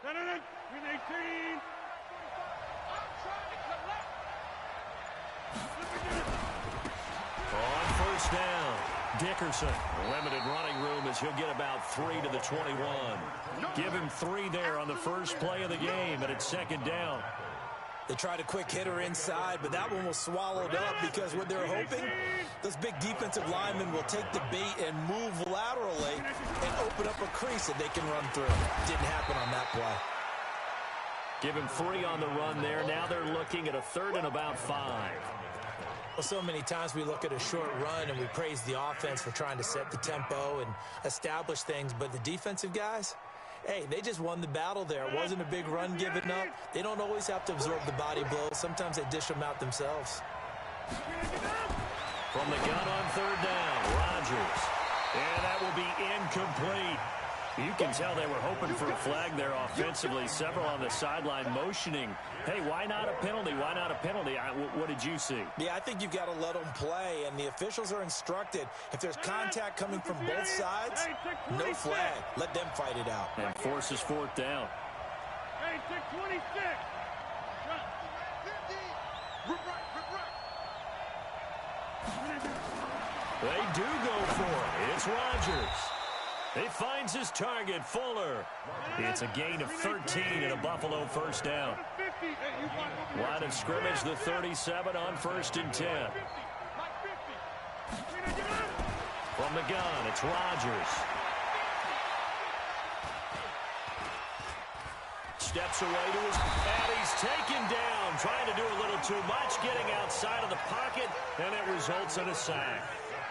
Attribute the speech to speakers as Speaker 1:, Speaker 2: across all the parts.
Speaker 1: On first down, Dickerson. Limited running room as he'll get about 3 to the 21. Give him 3 there on the first play of the game, and it's second down.
Speaker 2: They tried a quick hitter inside, but that one was swallowed up because what they're hoping, those big defensive linemen will take the bait and move laterally and open up a crease that they can run through. Didn't happen on that play.
Speaker 1: Give him 3 on the run there. Now they're looking at a 3rd and about 5.
Speaker 2: Well, so many times we look at a short run and we praise the offense for trying to set the tempo and establish things, but the defensive guys, hey, they just won the battle there. It wasn't a big run given up. They don't always have to absorb the body blows. Sometimes they dish them out themselves.
Speaker 1: From the gun on 3rd down, Rodgers. And that will be incomplete. You can tell they were hoping for a flag there offensively. Several on the sideline motioning. Hey, why not a penalty? Why not a penalty? What did you see?
Speaker 2: Yeah, I think you've got to let them play, and the officials are instructed. If there's contact coming from both sides, no flag. Let them fight it out.
Speaker 1: And forces 4th down.
Speaker 3: Hey, 26.
Speaker 1: They do go for it. It's Rodgers. He finds his target, Fuller. It's a gain of 13 and a Buffalo first down. Line of scrimmage, the 37 on 1st and 10. From the gun, it's Rodgers. Steps away to his, and he's taken down, trying to do a little too much, getting outside of the pocket, and it results in a sack.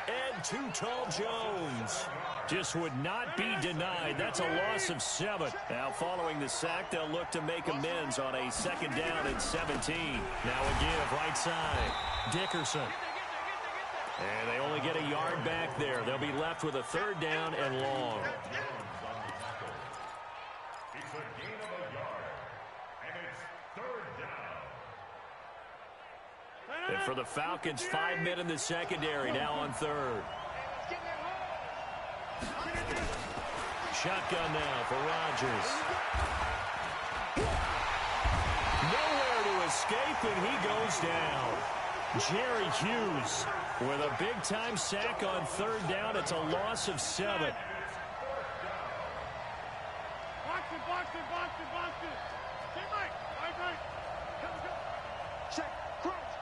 Speaker 1: And Too Tall Jones just would not be denied. That's a loss of 7. Now, following the sack, they'll look to make amends on a 2nd down and 17. Now a give right side. Dickerson. And they only get a yard back there. They'll be left with a 3rd down and long.
Speaker 4: It's a gain of a yard, and it's 3rd down.
Speaker 1: And for the Falcons, 5 men in the secondary, now on 3rd. Shotgun now for Rodgers. Nowhere to escape, and he goes down. Jerry Hughes with a big-time sack on 3rd down. It's a loss of 7.
Speaker 3: Box it, box it, box it, box it. Stay right, right. Check, crouch.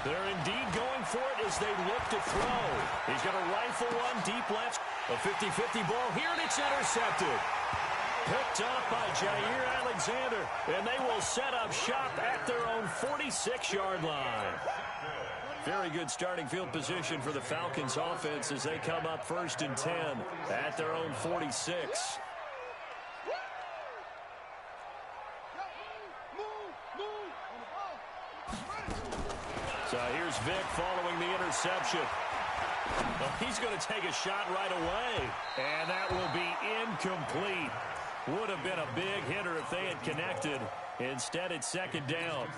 Speaker 1: They're indeed going for it as they look to throw. He's going to rifle one deep left. A 50-50 ball here, and it's intercepted. Picked up by Jair Alexander, and they will set up shop at their own 46-yard line. Very good starting field position for the Falcons offense as they come up 1st and 10 at their own 46. So here's Vick following the interception. Well, he's going to take a shot right away, and that will be incomplete. Would have been a big hitter if they had connected. Instead, it's 2nd down.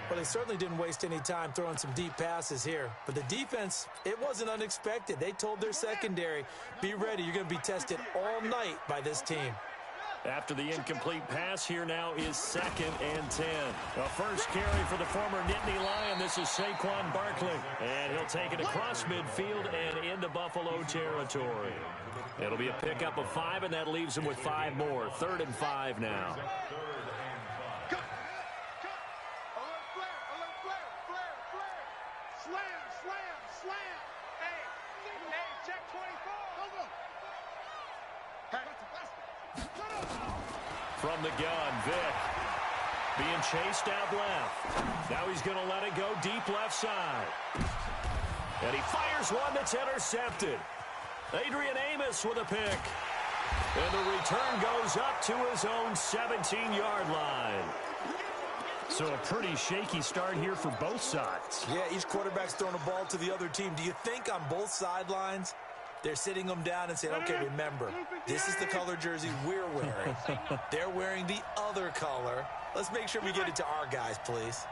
Speaker 2: Well, they certainly didn't waste any time throwing some deep passes here. But the defense, it wasn't unexpected. They told their secondary, be ready. You're going to be tested all night by this team.
Speaker 1: After the incomplete pass, here now is 2nd and 10. A first carry for the former Nittany Lion. This is Saquon Barkley. And he'll take it across midfield and into Buffalo territory. It'll be a pickup of 5, and that leaves him with 5 more. 3rd and 5 now. From the gun, Vick being chased out left. Now he's going to let it go deep left side. And he fires one that's intercepted. Adrian Amos with a pick. And the return goes up to his own 17-yard line. So a pretty shaky start here for both sides.
Speaker 2: Yeah, each quarterback's throwing a ball to the other team. Do you think on both sidelines they're sitting them down and saying, okay, remember, this is the color jersey we're wearing. They're wearing the other color. Let's make sure we get it to our guys, please.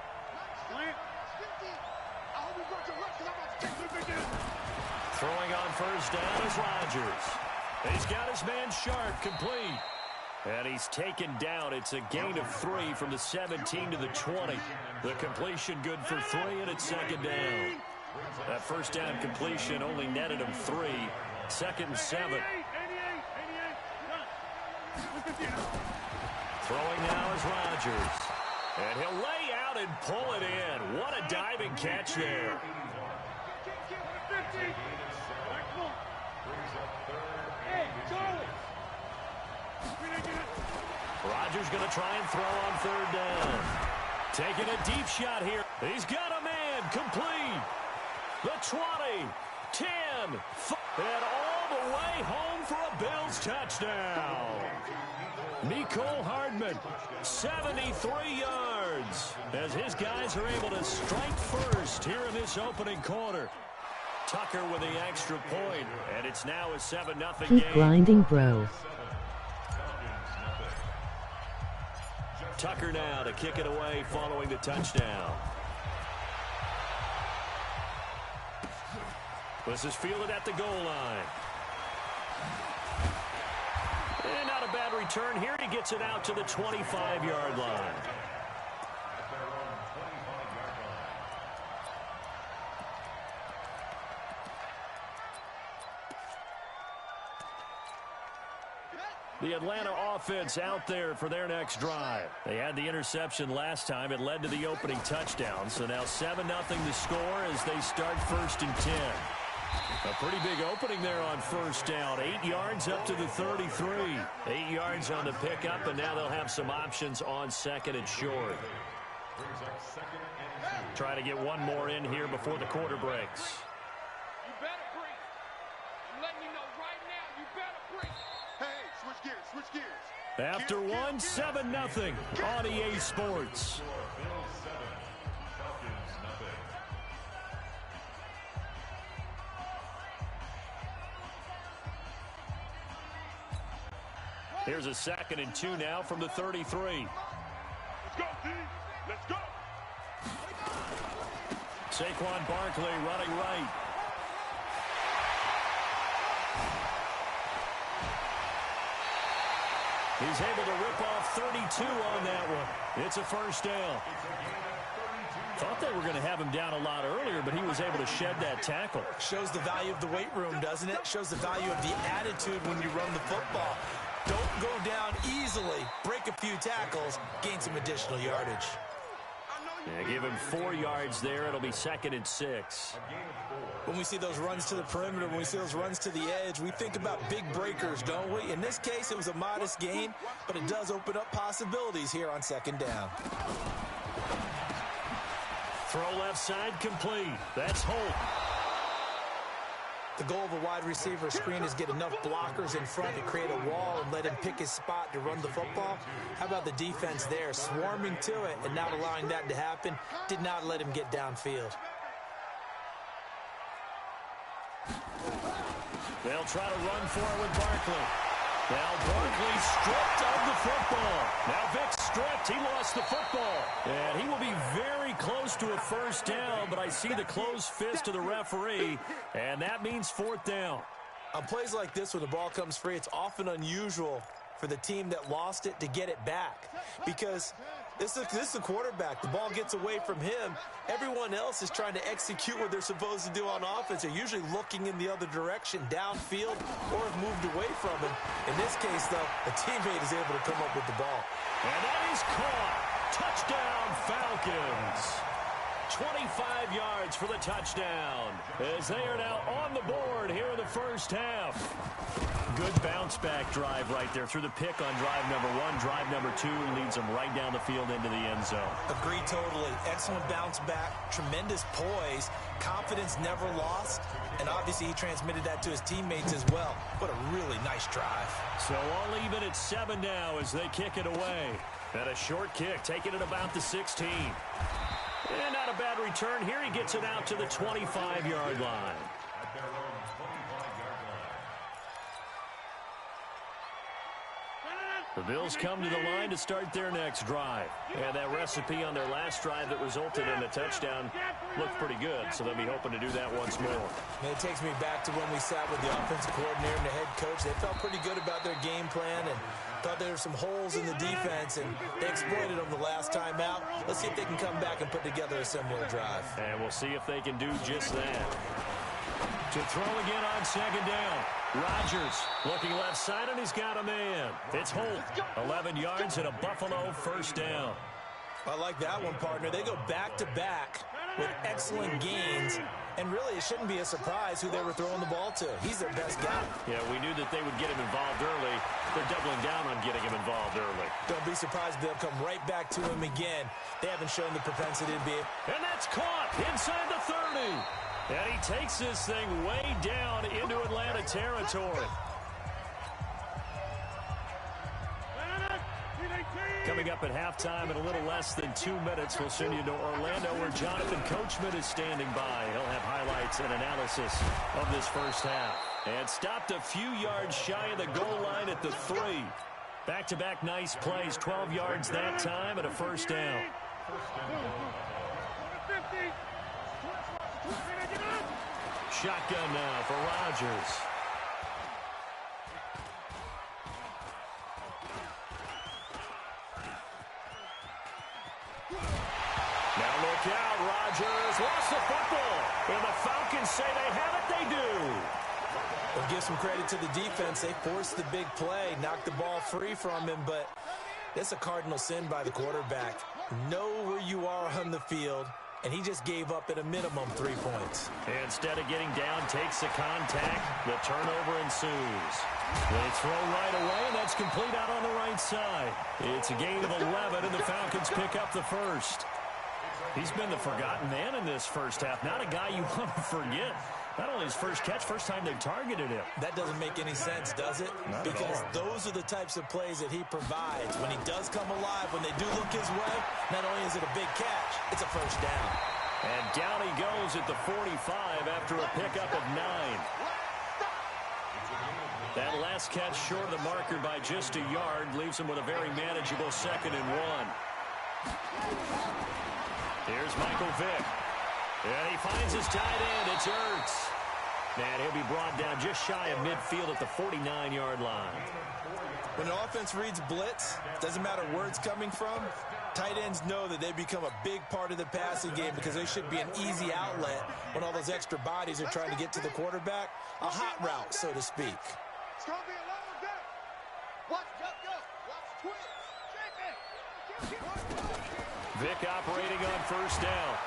Speaker 1: Throwing on first down is Rodgers. He's got his man Sharp complete. And he's taken down. It's a gain of 3 from the 17 to the 20. The completion good for 3, and it's second down. That first down completion only netted him 3. Second and 7. Throwing now is Rodgers. And he'll lay out and pull it in. What a diving catch there. Rodgers going to try and throw on third down. Taking a deep shot here. He's got a man complete. The 20, 10, and all the way home for a Bills touchdown. Mecole Hardman, 73 yards, as his guys are able to strike first here in this opening quarter. Tucker with the extra point, and it's now a 7-0 game.
Speaker 5: Keep grinding, bro.
Speaker 1: Tucker now to kick it away following the touchdown. This is fielded at the goal line. And not a bad return here. He gets it out to the 25-yard line. The Atlanta offense out there for their next drive. They had the interception last time. It led to the opening touchdown. So now 7-0 the score as they start first and 10. A pretty big opening there on first down. 8 yards up to the 33. 8 yards on the pickup, and now they'll have some options on second and short. Trying to get one more in here before the quarter breaks.
Speaker 3: You better breathe. I'm letting you know right now, you better breathe. Hey, switch gears, switch gears.
Speaker 1: After one, 7-0 on EA Sports. Here's a 2nd and 2 now from the 33.
Speaker 3: Let's go, D. Let's go.
Speaker 1: Saquon Barkley running right. He's able to rip off 32 on that one. It's a first down. Thought they were going to have him down a lot earlier, but he was able to shed that tackle.
Speaker 2: Shows the value of the weight room, doesn't it? Shows the value of the attitude when you run the football. Don't go down easily. Break a few tackles. Gain some additional yardage.
Speaker 1: Yeah, give him 4 yards there. It'll be 2nd and 6.
Speaker 2: When we see those runs to the perimeter, when we see those runs to the edge, we think about big breakers, don't we? In this case, it was a modest gain, but it does open up possibilities here on 2nd down.
Speaker 1: Throw left side complete. That's Holt.
Speaker 2: The goal of a wide receiver screen is get enough blockers in front to create a wall and let him pick his spot to run the football. How about the defense there, swarming to it and not allowing that to happen? Did not let him get downfield.
Speaker 1: They'll try to run for it with Barkley. Now Barkley stripped of the football. Now Vic stripped. He lost the football. And he will be very close to a first down, but I see the closed fist of the referee, and that means 4th down.
Speaker 2: On plays like this, when the ball comes free, it's often unusual for the team that lost it to get it back, because this is a quarterback. The ball gets away from him. Everyone else is trying to execute what they're supposed to do on offense. They're usually looking in the other direction, downfield, or have moved away from him. In this case, though, a teammate is able to come up with the ball.
Speaker 1: And that is caught. Touchdown, Falcons. 25 yards for the touchdown, as they are now on the board here in the first half. Good bounce-back drive right there through the pick on drive number 1. Drive number 2 leads them right down the field into the end zone.
Speaker 2: Agreed totally. Excellent bounce back, tremendous poise, confidence never lost, and obviously he transmitted that to his teammates as well. What a really nice drive.
Speaker 1: So all even at 7 now as they kick it away. And a short kick, taking it about the 16. And not a bad return here. He gets it out to the 25-yard line. The Bills come to the line to start their next drive. And that recipe on their last drive that resulted in a touchdown looked pretty good, so they'll be hoping to do that once more.
Speaker 2: And it takes me back to when we sat with the offensive coordinator and the head coach. They felt pretty good about their game plan and thought there were some holes in the defense, and they exploited them the last time out. Let's see if they can come back and put together a similar drive.
Speaker 1: And we'll see if they can do just that. To throw again on second down. Rodgers looking left side, and he's got a man. It's Holt, 11 yards and a Buffalo first down.
Speaker 2: I like that one, partner. They go back-to-back with excellent gains, and really it shouldn't be a surprise who they were throwing the ball to. He's their best guy.
Speaker 1: Yeah, we knew that they would get him involved early. They're doubling down on getting him involved early.
Speaker 2: Don't be surprised if they'll come right back to him again. They haven't shown the propensity to be.
Speaker 1: And that's caught inside the 30. And he takes this thing way down into Atlanta territory. Coming up at halftime in a little less than 2 minutes, we'll send you to Orlando where Jonathan Coachman is standing by. He'll have highlights and analysis of this first half. And stopped a few yards shy of the goal line at the 3. Back-to-back nice plays, 12 yards that time and a first down. Shotgun now for Rodgers. Now look out, Rodgers lost the football. And the Falcons say they have it, they do.
Speaker 2: We'll give some credit to the defense. They forced the big play, knocked the ball free from him, but it's a cardinal sin by the quarterback. Know where you are on the field, and he just gave up at a minimum 3 points.
Speaker 1: Instead of getting down, takes the contact. The turnover ensues. They throw right away, and that's complete out on the right side. It's a gain of 11, and the Falcons pick up the first. He's been the forgotten man in this first half. Not a guy you want to forget. Not only his first catch, first time they've targeted him.
Speaker 2: That doesn't make any sense, does it? Because those are the types of plays that he provides. When he does come alive, when they do look his way, not only is it a big catch, it's a first down.
Speaker 1: And down he goes at the 45 after a pickup of 9. That last catch short of the marker by just a yard leaves him with a very manageable 2nd and 1. Here's Michael Vick. And he finds his tight end. It's Ertz. And he'll be brought down just shy of midfield at the 49-yard line.
Speaker 2: When an offense reads blitz, doesn't matter where it's coming from, tight ends know that they become a big part of the passing game because they should be an easy outlet when all those extra bodies are trying to get to the quarterback. A hot route, so to speak.
Speaker 3: It's going to be a long day. Watch, go. Watch twitch.
Speaker 1: Vick operating on first down.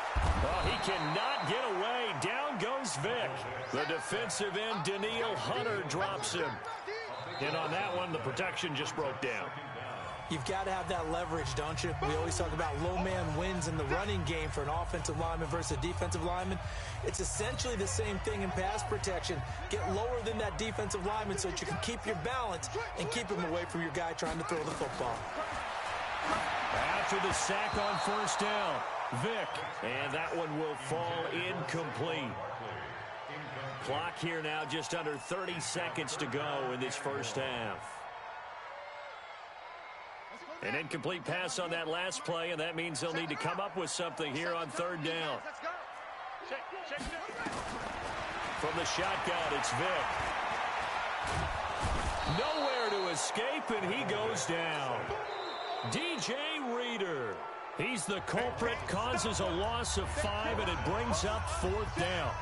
Speaker 1: Oh, he cannot get away. Down goes Vick. The defensive end, Daniil Hunter, drops him. And on that one, the protection just broke down.
Speaker 2: You've got to have that leverage, don't you? We always talk about low man wins in the running game for an offensive lineman versus a defensive lineman. It's essentially the same thing in pass protection. Get lower than that defensive lineman so that you can keep your balance and keep him away from your guy trying to throw the football.
Speaker 1: After the sack on first down, Vick. And that one will fall incomplete. Clock here now just under 30 seconds to go in this first half. An incomplete pass on that last play, and that means they'll need to come up with something here on third down. From the shotgun, it's Vick. Nowhere to escape, and he goes down. DJ Reader. He's the culprit, causes a loss of 5, and it brings up 4th down.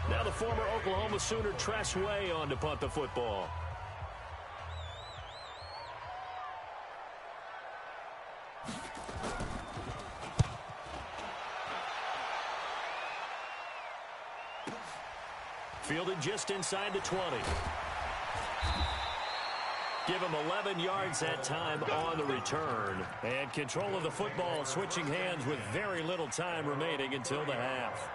Speaker 1: Now the former Oklahoma Sooner Tress Way on to punt the football. Fielded just inside the 20. Give him 11 yards that time on the return. And control of the football, switching hands with very little time remaining until the half.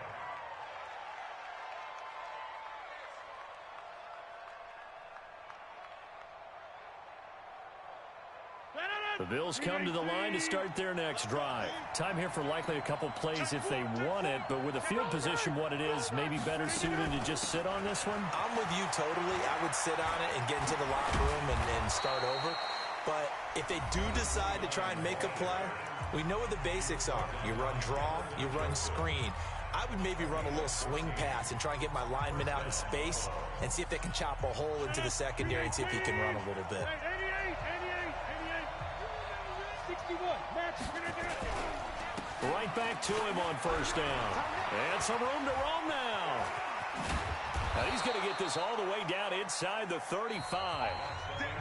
Speaker 1: The Bills come to the line to start their next drive. Time here for likely a couple plays if they want it, but with the field position what it is, maybe better suited to just sit on this one?
Speaker 2: I'm with you totally. I would sit on it and get into the locker room and start over. But if they do decide to try and make a play, we know what the basics are. You run draw, you run screen. I would maybe run a little swing pass and try and get my lineman out in space and see if they can chop a hole into the secondary and see if he can run a little bit.
Speaker 3: 61.
Speaker 1: Right back to him on first down. And some room to roam now. And he's going to get this all the way down inside the 35.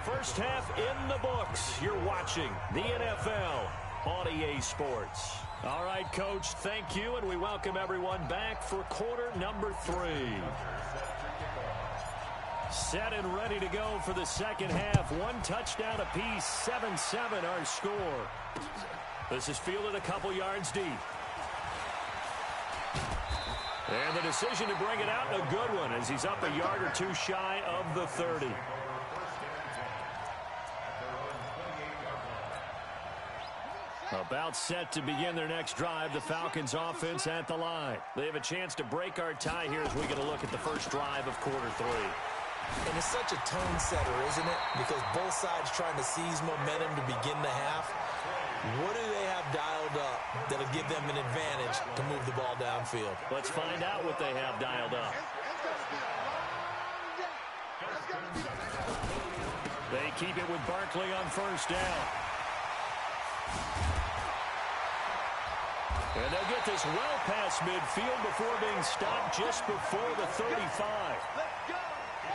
Speaker 1: First half in the books. You're watching the NFL on EA Sports. All right, Coach, thank you, and we welcome everyone back for quarter number 3. Set and ready to go for the second half. One touchdown apiece, 7-7 our score. This is fielded a couple yards deep. And the decision to bring it out, a good one, as he's up a yard or two shy of the 30. About set to begin their next drive, the Falcons offense at the line. They have a chance to break our tie here as we get a look at the first drive of quarter 3.
Speaker 2: And it's such a tone setter, isn't it? Because both sides trying to seize momentum to begin the half. What do they have dialed up that'll give them an advantage to move the ball downfield?
Speaker 1: Let's find out what they have dialed up. They keep it with Barkley on first down. And they'll get this well past midfield before being stopped just before the 35.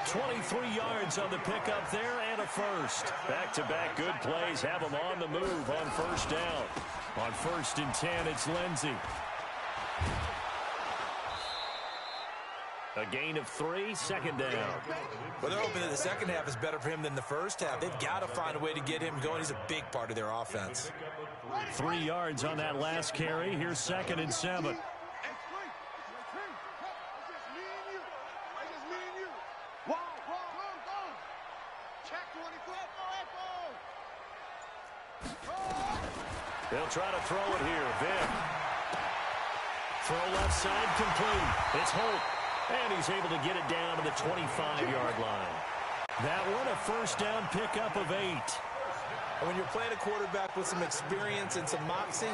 Speaker 1: 23 yards on the pickup there and a first. Back-to-back good plays have them on the move on first down. On 1st and 10, it's Lindsey. A gain of 3, second down.
Speaker 2: Well, they're hoping that the second half is better for him than the first half. They've got to find a way to get him going. He's a big part of their offense.
Speaker 1: 3 yards on that last carry. Here's 2nd and 7. They'll try to throw it here. Vick. Throw left side complete. It's Holt. And he's able to get it down to the 25-yard line. That one a first down pickup of 8.
Speaker 2: And when you're playing a quarterback with some experience and some moxie,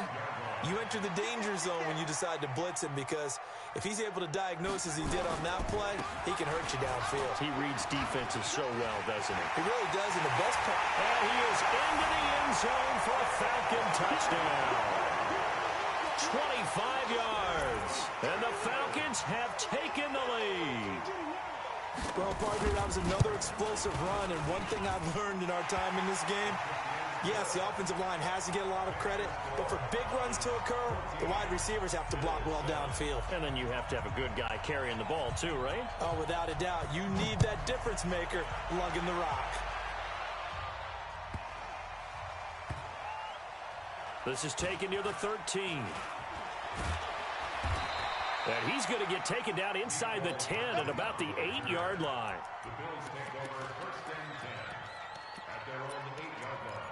Speaker 2: you enter the danger zone when you decide to blitz him, because if he's able to diagnose as he did on that play, he can hurt you downfield.
Speaker 1: He reads defenses so well, doesn't he?
Speaker 2: He really does, and the best part.
Speaker 1: And he is into the end zone for a Falcon touchdown. 25 yards. And the Falcons have taken the lead.
Speaker 2: Well, partner, that was another explosive run, and one thing I've learned in our time in this game, yes, the offensive line has to get a lot of credit, but for big runs to occur, the wide receivers have to block well downfield.
Speaker 1: And then you have to have a good guy carrying the ball too, right?
Speaker 2: Oh, without a doubt. You need that difference maker lugging the rock.
Speaker 1: This is taken near the 13. And he's going to get taken down inside the 10 at about the 8-yard line.
Speaker 4: The Bills take over 1st and 10 at their own 8-yard line.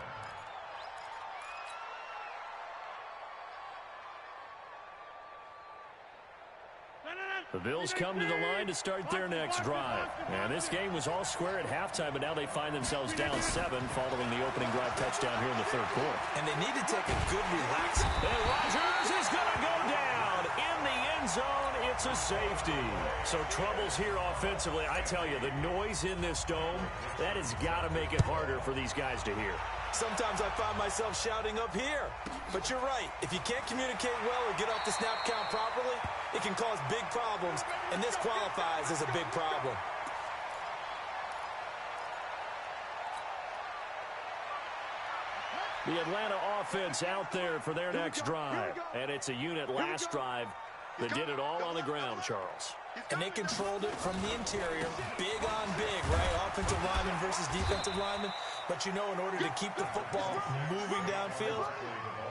Speaker 1: The Bills come to the line to start their next drive. And this game was all square at halftime, but now they find themselves down 7 following the opening drive touchdown here in the 3rd quarter.
Speaker 2: And they need to take a good relaxing.
Speaker 1: And Rodgers is going to go down in the end zone. It's a safety. So troubles here offensively. I tell you, the noise in this dome, that has got to make it harder for these guys to hear.
Speaker 2: Sometimes I find myself shouting up here. But you're right. If you can't communicate well or get off the snap count properly, it can cause big problems, and this qualifies as a big problem.
Speaker 1: The Atlanta offense out there for their next drive. And it's a unit last drive that did it all on the ground, Charles.
Speaker 2: And they controlled it from the interior, big on big, right? Offensive lineman versus defensive lineman. But you know, in order to keep the football moving downfield,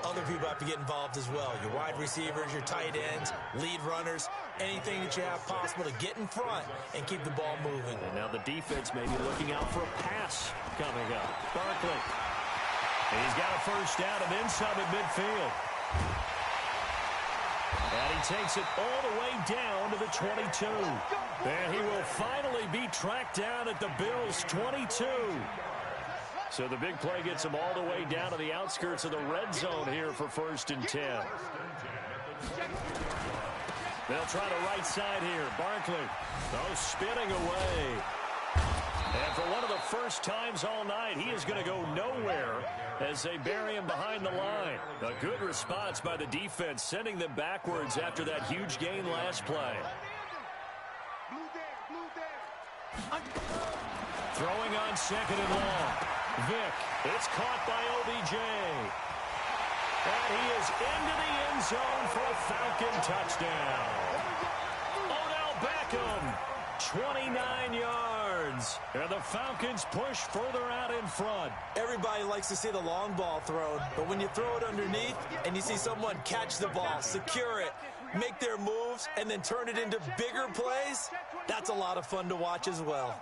Speaker 2: other people have to get involved as well. Your wide receivers, your tight ends, lead runners, anything that you have possible to get in front and keep the ball moving.
Speaker 1: And now the defense may be looking out for a pass coming up. Barkley. He's got a first down and then some at midfield. And he takes it all the way down to the 22. And he will finally be tracked down at the Bills' 22. So the big play gets him all the way down to the outskirts of the red zone here for 1st and 10. They'll try the right side here. Barkley, spinning away. And for one of the first times all night, he is going to go nowhere as they bury him behind the line. A good response by the defense, sending them backwards after that huge gain last play. Throwing on 2nd and long. Vick, it's caught by OBJ. And he is into the end zone for a Falcon touchdown. Odell Beckham, 29 yards. And the Falcons push further out in front.
Speaker 2: Everybody likes to see the long ball thrown, but when you throw it underneath and you see someone catch the ball, secure it, make their moves, and then turn it into bigger plays, that's a lot of fun to watch as well.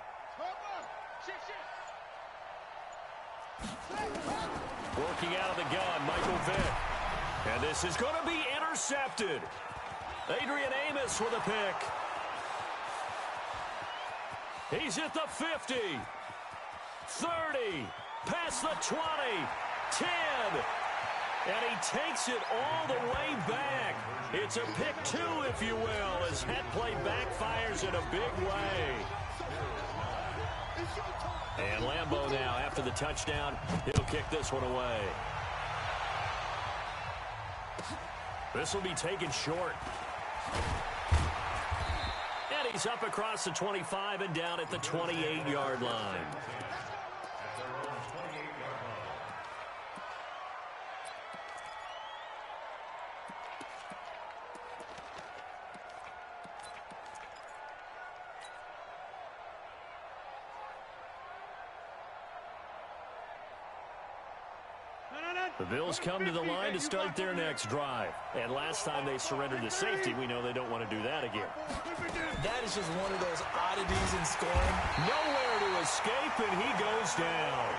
Speaker 1: Working out of the gun, Michael Vick. And this is going to be intercepted. Adrian Amos with a pick. He's at the 50, 30, past the 20, 10. And he takes it all the way back. It's a pick 2, if you will, as that play backfires in a big way. And Lambeau now, after the touchdown, he'll kick this one away. This will be taken short. And he's up across the 25 and down at the 28-yard line. The Bills come to the line to start their next drive. And last time they surrendered the safety, we know they don't want to do that again.
Speaker 2: That is just one of those oddities in scoring.
Speaker 1: Nowhere to escape, and he goes down.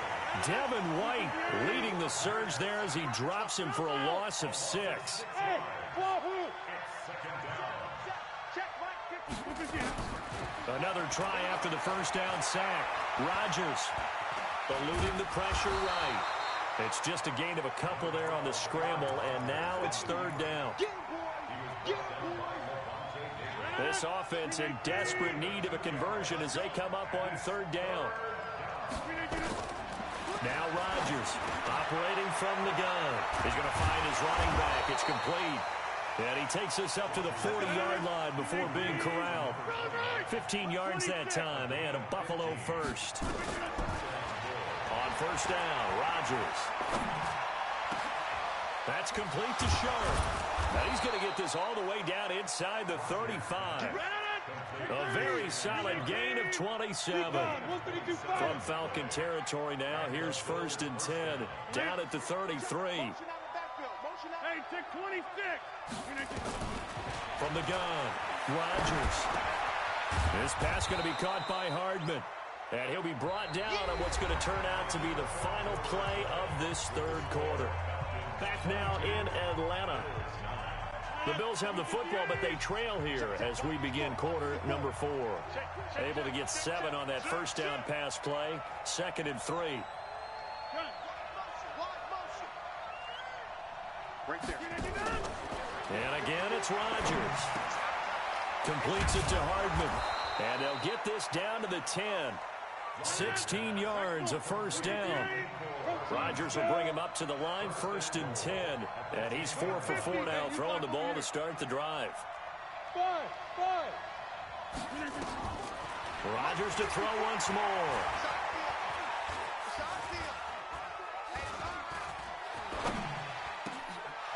Speaker 1: Devin White leading the surge there as he drops him for a loss of 6. Another try after the first down sack. Rodgers eluding the pressure right. It's just a gain of a couple there on the scramble, and now it's 3rd down. This offense in desperate need of a conversion as they come up on 3rd down. Now Rodgers operating from the gun. He's going to find his running back. It's complete. And he takes us up to the 40-yard line before being corralled. 15 yards that time, and a Buffalo first. On 1st down, Rodgers. That's complete to Sharp. Now he's going to get this all the way down inside the 35. A very solid gain of 27. From Falcon territory now, here's 1st and 10. Down at the 33.
Speaker 3: Hey, check 26.
Speaker 1: From the gun, Rodgers. This pass going to be caught by Hardman. And he'll be brought down on what's going to turn out to be the final play of this 3rd quarter. Back now in Atlanta. The Bills have the football, but they trail here as we begin quarter number 4. Able to get 7 on that first down pass play. 2nd and 3.
Speaker 3: Right there.
Speaker 1: And again, it's Rodgers. Completes it to Hardman. And they'll get this down to the 10. 16 yards, a first down. Rodgers will bring him up to the line, 1st and 10. And he's 4 for 4 now, throwing the ball to start the drive. Rodgers to throw once more.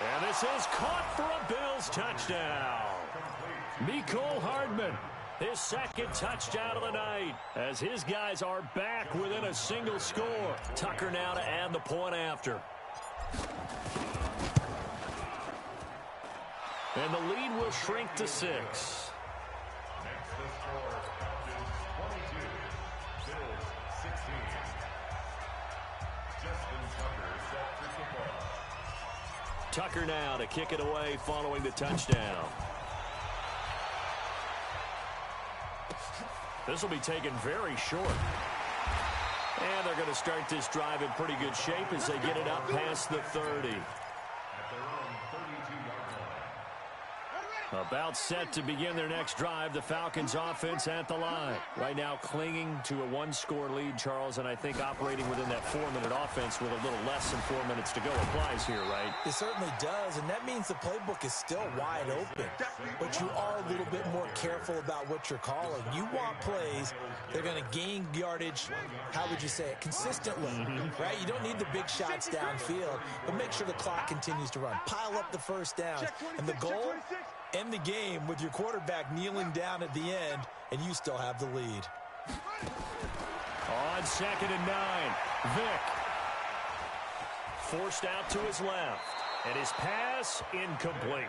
Speaker 1: And this is caught for a Bills touchdown. Mecole Hardman, his 2nd touchdown of the night, as his guys are back within a single score. Tucker now to add the point after. And the lead will shrink to 6.
Speaker 4: Next to score, Falcons 22, Bills 16.
Speaker 1: Tucker now to kick it away following the touchdown. This will be taken very short. And they're going to start this drive in pretty good shape as they get it up past the 30. About set to begin their next drive. The Falcons offense at the line. Right now clinging to a one-score lead, Charles, and I think operating within that 4-minute offense with a little less than 4 minutes to go applies here, right?
Speaker 2: It certainly does, and that means the playbook is still wide open. But you are a little bit more careful about what you're calling. You want plays that are going to gain yardage, how would you say it, consistently, right? You don't need the big shots downfield, but make sure the clock continues to run. Pile up the first down, and the goal, end the game with your quarterback kneeling down at the end, and you still have the lead.
Speaker 1: On 2nd and 9, Vick. Forced out to his left, and his pass incomplete.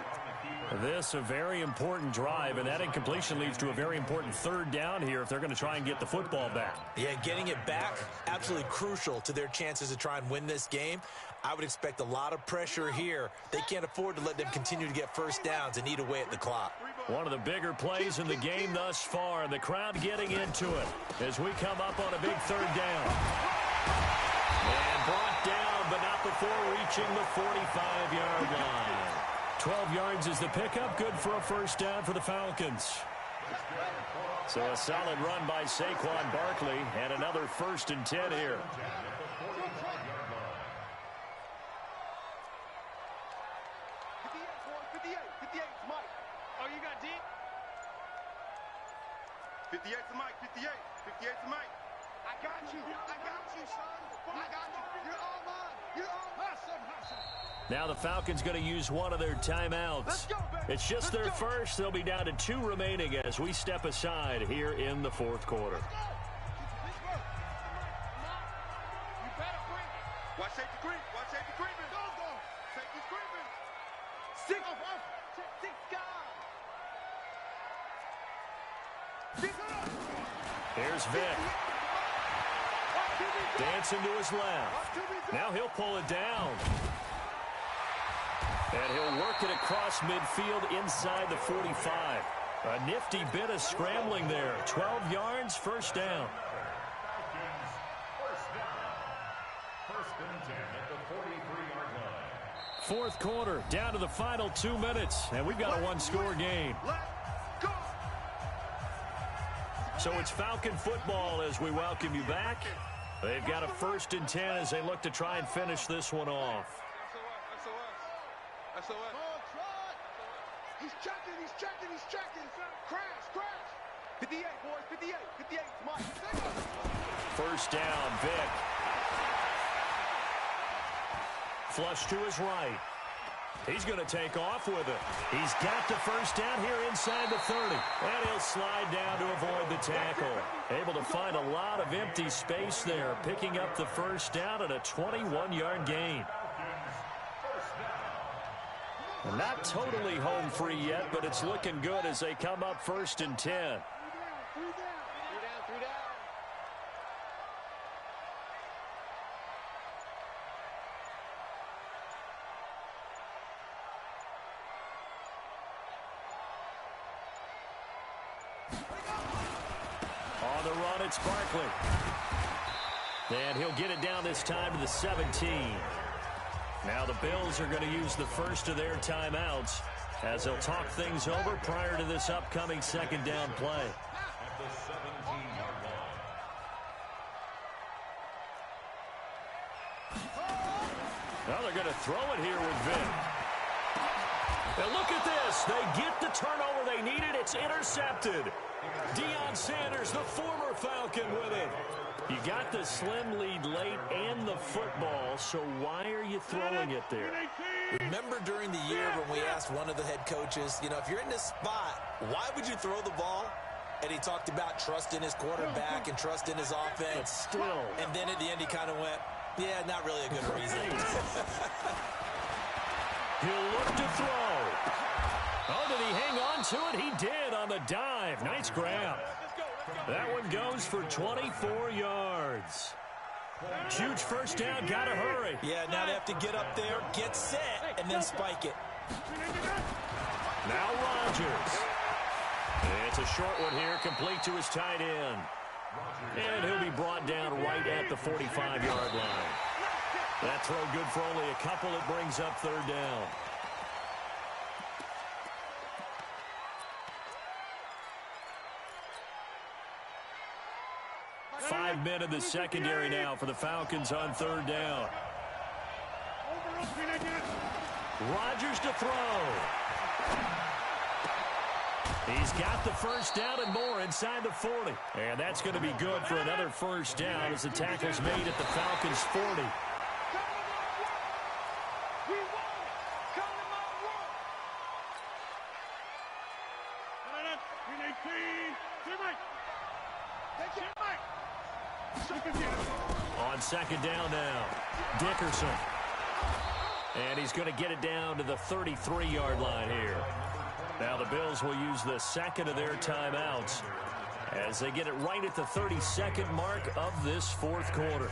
Speaker 1: This a very important drive, and that incompletion leads to a very important 3rd down here if they're going to try and get the football back.
Speaker 2: Yeah, getting it back, absolutely crucial to their chances to try and win this game. I would expect a lot of pressure here. They can't afford to let them continue to get first downs and eat away at the clock.
Speaker 1: One of the bigger plays in the game thus far, and the crowd getting into it as we come up on a big 3rd down. And brought down, but not before reaching the 45-yard line. 12 yards is the pickup, good for a first down for the Falcons. So a solid run by Saquon Barkley, and another 1st and 10 here.
Speaker 3: 58 to Mike, 58 to Mike. I got you, son. I got you. You're all mine. You're all mine.
Speaker 1: Now the Falcons going to use one of their timeouts.
Speaker 3: Let's go, baby.
Speaker 1: It's just their first. They'll be down to 2 remaining as we step aside here in the 4th quarter.
Speaker 3: Watch safety creep. Watch safety creeping. Go. Safety creeping. 6 guys.
Speaker 1: Here's Vick. Dancing to his left. Now he'll pull it down. And he'll work it across midfield inside the 45. A nifty bit of scrambling there. 12 yards, first down.
Speaker 4: First and 10 at the 43-yard line.
Speaker 1: 4th quarter, down to the final 2 minutes, and we've got a one-score game. So it's Falcon football as we welcome you back. They've got a 1st and 10 as they look to try and finish this one off.
Speaker 3: SOS. He's checking. Crash. 58, boys, 58. Mike.
Speaker 1: First down, Vick. Flush to his right. He's going to take off with it. He's got the first down here inside the 30. And he'll slide down to avoid the tackle. Able to find a lot of empty space there, picking up the first down at a 21-yard gain. Not totally home free yet, but it's looking good as they come up 1st and 10.
Speaker 3: 3 down.
Speaker 1: On the run, it's Barkley. And he'll get it down this time to the 17. Now the Bills are going to use the first of their timeouts as they'll talk things over prior to this upcoming 2nd down play.
Speaker 4: At the 17-yard line.
Speaker 1: Well, they're going to throw it here with Vick. And look at this. They get the turnover they needed. It's intercepted. Deion Sanders, the former Falcon, with it. You got the slim lead late and the football, so why are you throwing it there?
Speaker 2: Remember during the year when we asked one of the head coaches, if you're in this spot, why would you throw the ball? And he talked about trust in his quarterback and trust in his offense.
Speaker 1: But still.
Speaker 2: And then at the end he kind of went, yeah, not really a good reason.
Speaker 1: He'll look to throw. Oh, did he hang on to it? He did on the dive. Nice grab. That one goes for 24 yards. Huge first down, gotta hurry.
Speaker 2: Yeah, now they have to get up there, get set, and then spike it.
Speaker 1: Now Rodgers. It's a short one here, complete to his tight end. And he'll be brought down right at the 45-yard line. That throw good for only a couple. It brings up third down. Five men in the secondary now for the Falcons on third down. Rodgers to throw. He's got the first down and more inside the 40. And that's going to be good for another first down as the tackle's made at the Falcons' 40. On second down now, Dickerson. And he's going to get it down to the 33-yard line here. Now the Bills will use the second of their timeouts as they get it right at the 32nd mark of this fourth quarter.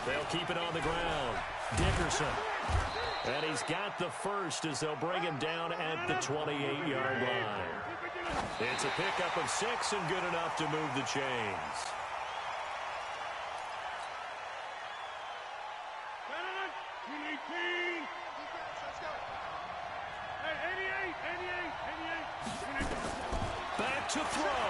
Speaker 1: They'll keep it on the ground. Dickerson. And he's got the first as they'll bring him down at the 28-yard line. It's a pickup of 6 and good enough to move the chains. Back to throw.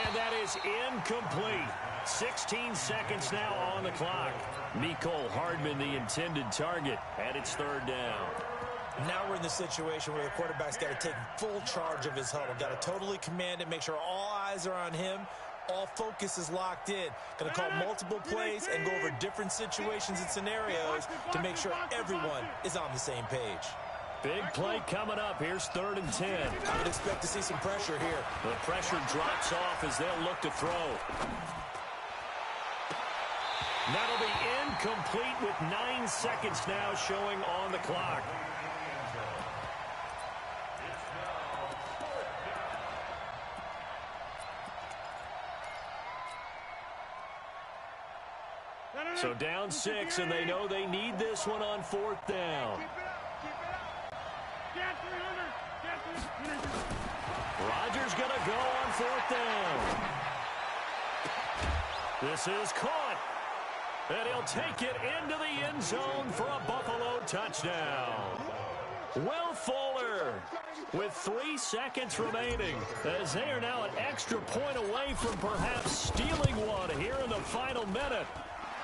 Speaker 1: And that is incomplete. 16 seconds now on the clock. Mecole Hardman, the intended target, and it's third down.
Speaker 2: Now we're in the situation where the quarterback's got to take full charge of his huddle. Got to totally command it, make sure all eyes are on him. All focus is locked in. Going to call multiple plays and go over different situations and scenarios to make sure everyone is on the same page.
Speaker 1: Big play coming up. Here's 3rd and 10.
Speaker 2: I would expect to see some pressure here.
Speaker 1: The pressure drops off as they'll look to throw. That'll be incomplete with 9 seconds now showing on the clock. So down 6, and they know they need this one on 4th down. Rodgers going to go on 4th down. This is caught. And he'll take it into the end zone for a Buffalo touchdown. Will Fuller with 3 seconds remaining as they are now an extra point away from perhaps stealing one here in the final minute.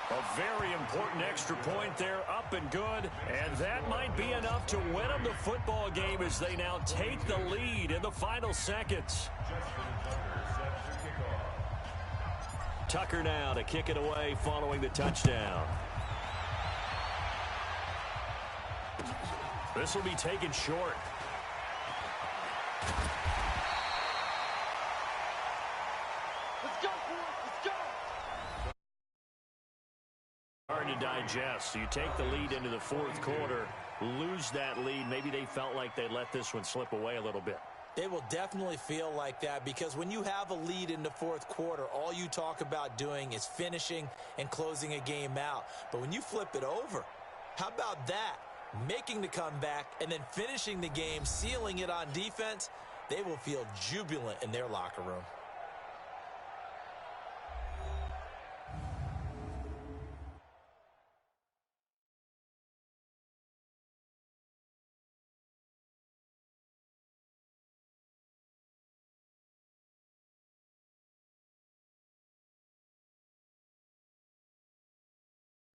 Speaker 1: A very important extra point there, up and good, and that might be enough to win them the football game as they now take the lead in the final seconds. Tucker now to kick it away following the touchdown. This will be taken short.
Speaker 3: Let's go, boys. Let's go.
Speaker 1: Hard to digest. So you take the lead into the 4th quarter, lose that lead. Maybe they felt like they let this one slip away a little bit.
Speaker 2: They will definitely feel like that because when you have a lead in the 4th quarter, all you talk about doing is finishing and closing a game out. But when you flip it over, how about that? Making the comeback and then finishing the game, sealing it on defense, they will feel jubilant in their locker room.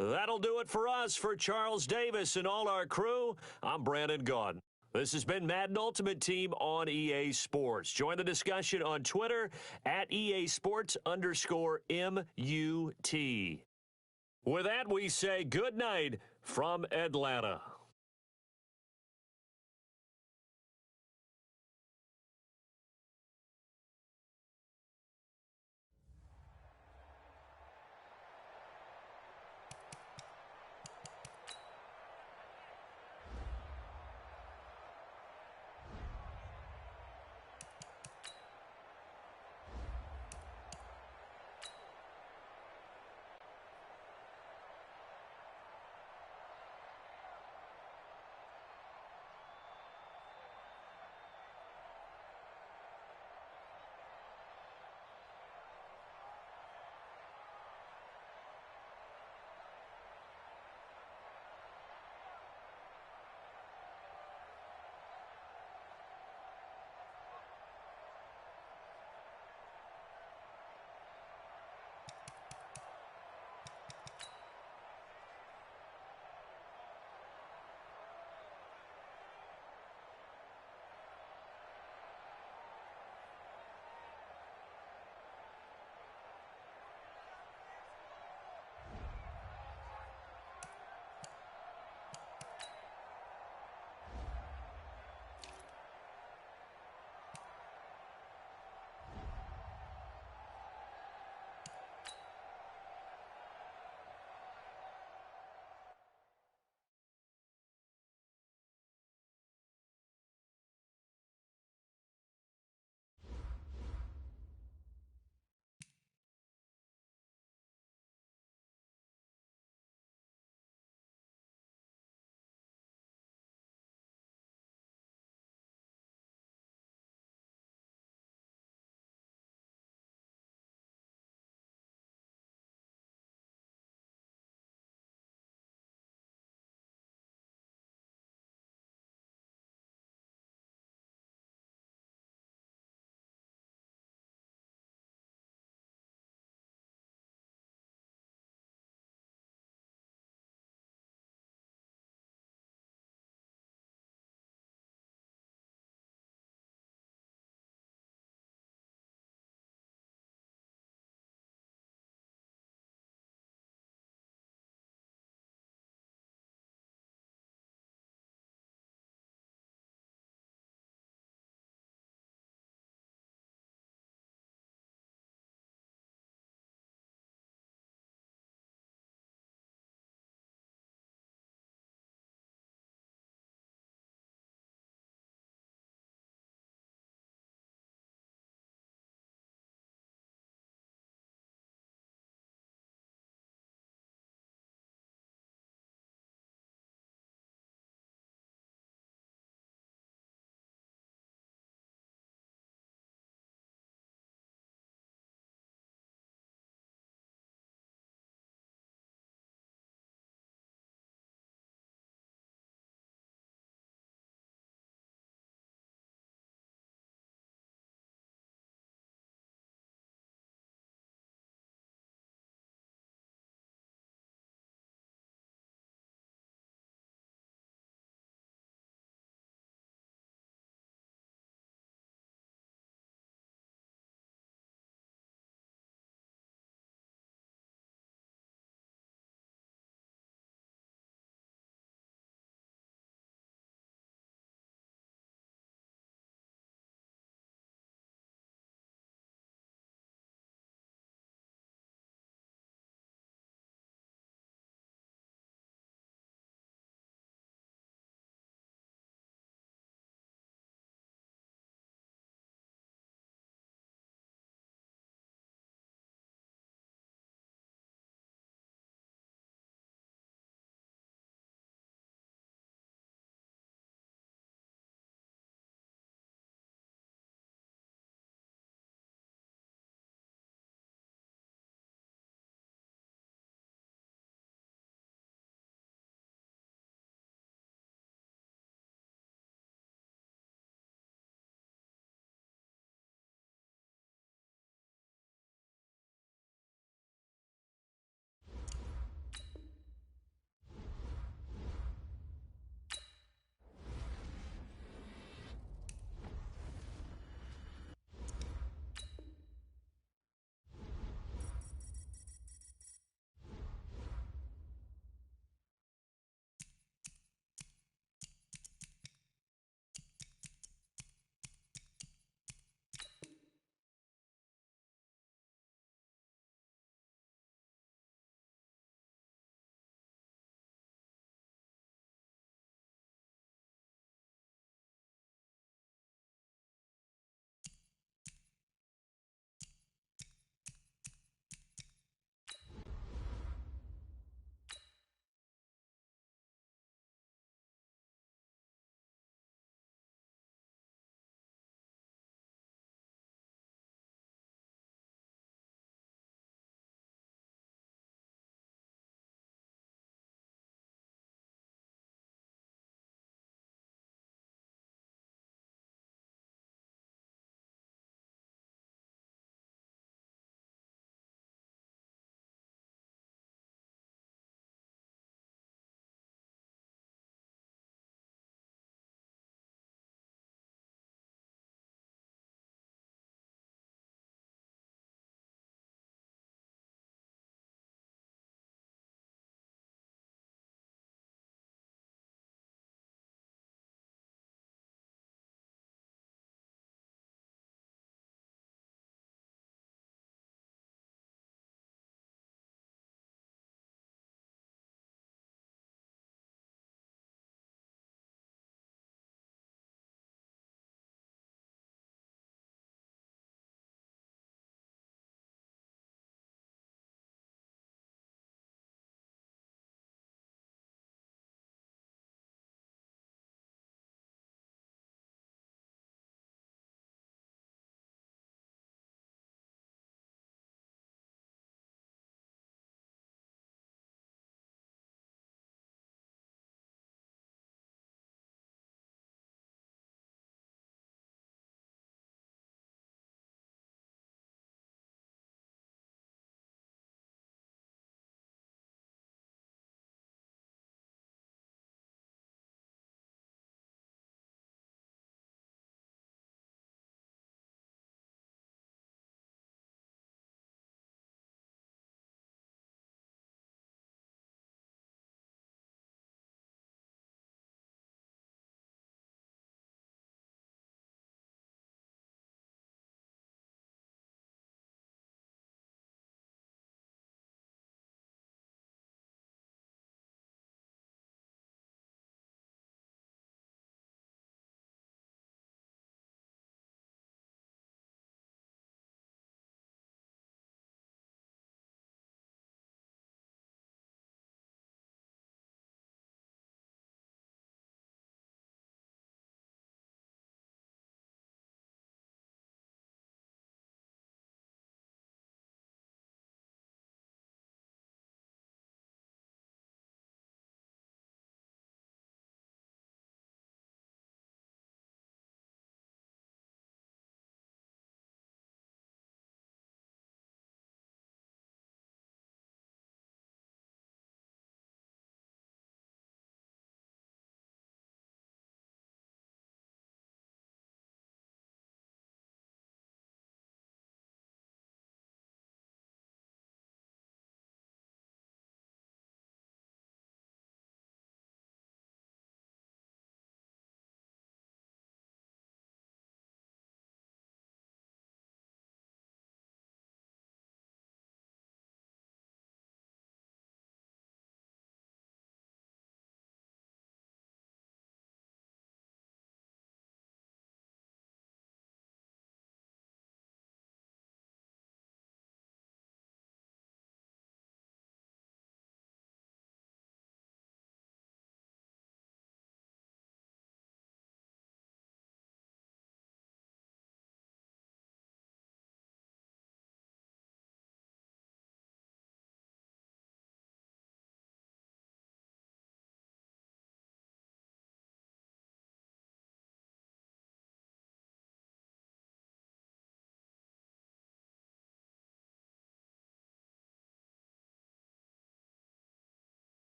Speaker 1: That'll do it for us. For Charles Davis and all our crew, I'm Brandon Gaudin. This has been Madden Ultimate Team on EA Sports. Join the discussion on Twitter at EA Sports_MUT. With that, we say good night from Atlanta.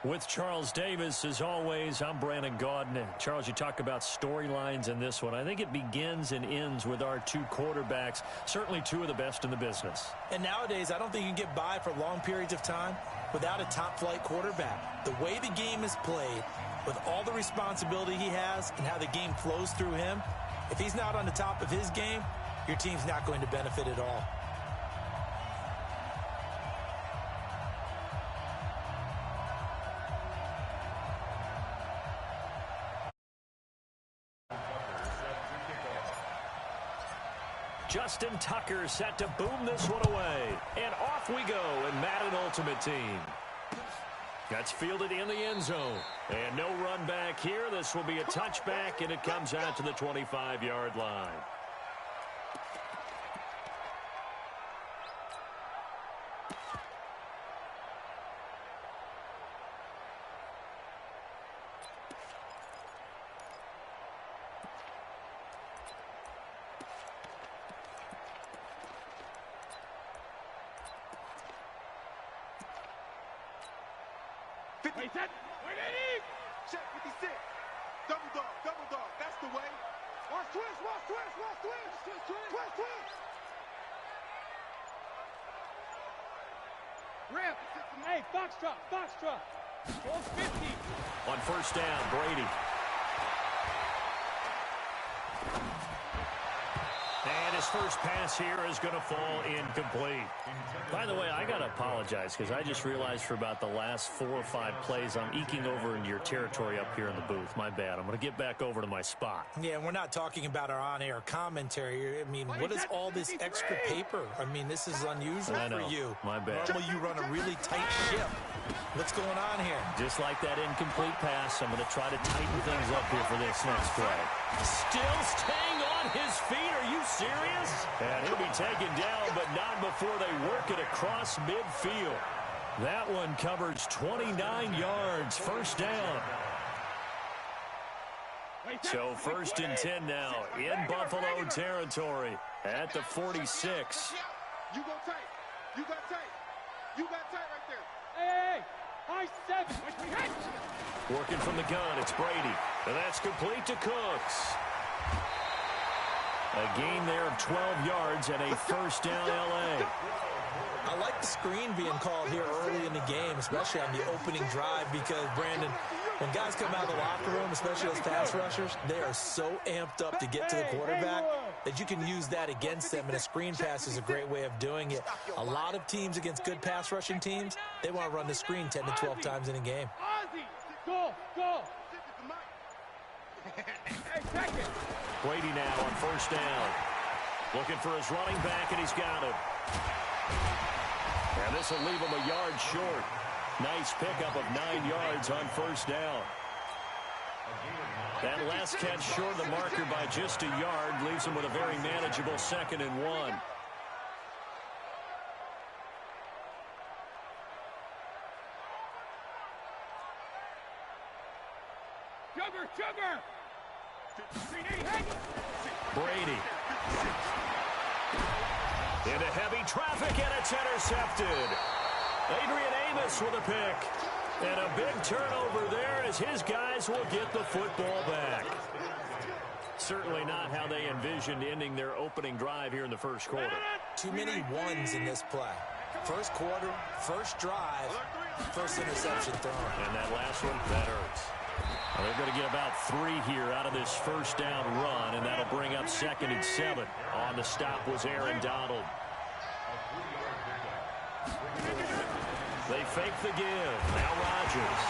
Speaker 1: With Charles Davis, as always, I'm Brandon Gaudin. Charles, you talk about storylines in this one. I think it begins and ends with our two quarterbacks, certainly two of the best in the business.
Speaker 2: And nowadays, I don't think you can get by for long periods of time without a top-flight quarterback. The way the game is played, with all the responsibility he has and how the game flows through him, if he's not on the top of his game, your team's not going to benefit at all.
Speaker 1: Justin Tucker set to boom this one away. And off we go in Madden Ultimate Team. That's fielded in the end zone. And no run back here. This will be a touchback, and it comes out to the 25-yard line.
Speaker 3: Check 56. Double dog. That's the way. Watch twist.
Speaker 5: Rip. Hey, Foxtrot. 450.
Speaker 1: On first down, Brady. And his first pass here is going to fall incomplete. By the way, I got to apologize because I just realized for about the last 4 or 5 plays, I'm eking over into your territory up here in the booth. My bad. I'm going to get back over to my spot.
Speaker 2: Yeah, we're not talking about our on-air commentary. I mean, what is all this extra paper? I mean, this is unusual for you.
Speaker 1: My bad.
Speaker 2: Normally you run a really tight ship. What's going on here?
Speaker 1: Just like that incomplete pass, I'm going to try to tighten things up here for this next play. Still staying on his feet. Are you serious? And he'll be taken down, but not before they work it across midfield. That one covers 29 yards. First down. So first and 10 now in Buffalo territory at the 46.
Speaker 3: You go tight. You got tight. You got tight right there.
Speaker 5: Hey, high 7.
Speaker 1: Working from the gun, it's Brady. And that's complete to Cooks. A gain there of 12 yards and a first down L.A.
Speaker 2: I like the screen being called here early in the game, especially on the opening drive, because, Brandon, when guys come out of the locker room, especially as pass rushers, they are so amped up to get to the quarterback that you can use that against them, and a screen pass is a great way of doing it. A lot of teams against good pass rushing teams, they want to run the screen 10 to 12 times in a game.
Speaker 5: Go. Hey, check it.
Speaker 1: Brady now on first down. Looking for his running back, and he's got him. And this will leave him a yard short. Nice pickup of 9 yards on first down. That last catch short of the marker by just a yard leaves him with a very manageable 2nd and 1.
Speaker 5: Sugar.
Speaker 1: Brady. Into heavy traffic, and it's intercepted. Adrian Amos with a pick. And a big turnover there as his guys will get the football back. Certainly not how they envisioned ending their opening drive here in the first quarter.
Speaker 2: Too many ones in this play. First quarter, first drive, first interception thrown.
Speaker 1: And that last one, that hurts. Well, they're going to get about 3 here out of this first down run, and that'll bring up 2nd and 7. On the stop was Aaron Donald. They fake the give. Now Rodgers.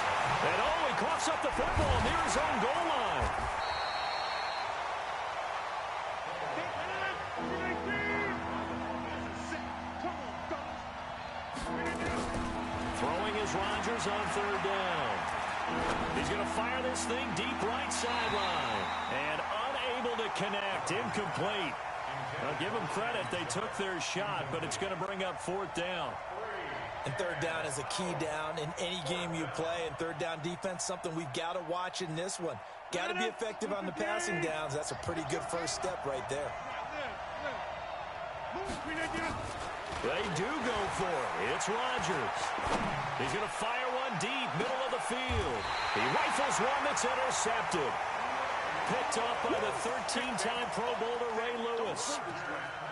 Speaker 1: And he coughs up the football near his own goal line. Throwing is Rodgers on 3rd down. He's going to fire this thing deep right sideline. And unable to connect. Incomplete. I'll give them credit. They took their shot, but it's going to bring up 4th down.
Speaker 2: And 3rd down is a key down in any game you play. And 3rd down defense, something we've got to watch in this one. Got to be effective on the passing downs. That's a pretty good first step right there.
Speaker 1: They do go for it. It's Rodgers. He's going to fire one deep, middle of the field. He rifles one that's intercepted. Picked off by the 13-time Pro Bowler Ray Lewis.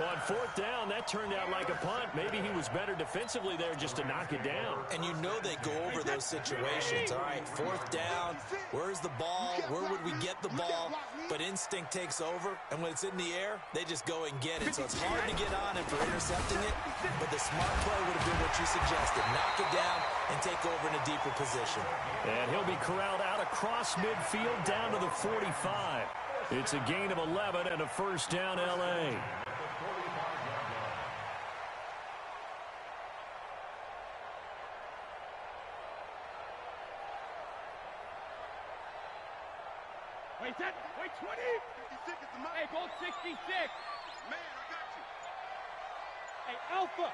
Speaker 1: On fourth down, that turned out like a punt. Maybe he was better defensively there just to knock it down.
Speaker 2: And you know they go over those situations. All right, fourth down, where's the ball? Where would we get the ball? But instinct takes over, and when it's in the air, they just go and get it. So it's hard to get on him for intercepting it, but the smart play would have been what you suggested. Knock it down and take over in a deeper position.
Speaker 1: And he'll be corralled out across midfield down to the 45. It's a gain of 11 and a first down, L.A.
Speaker 5: Wait, 20.
Speaker 3: 56 is the mic.
Speaker 5: Hey, goal 66.
Speaker 3: Man, I got you.
Speaker 5: Hey, Alpha.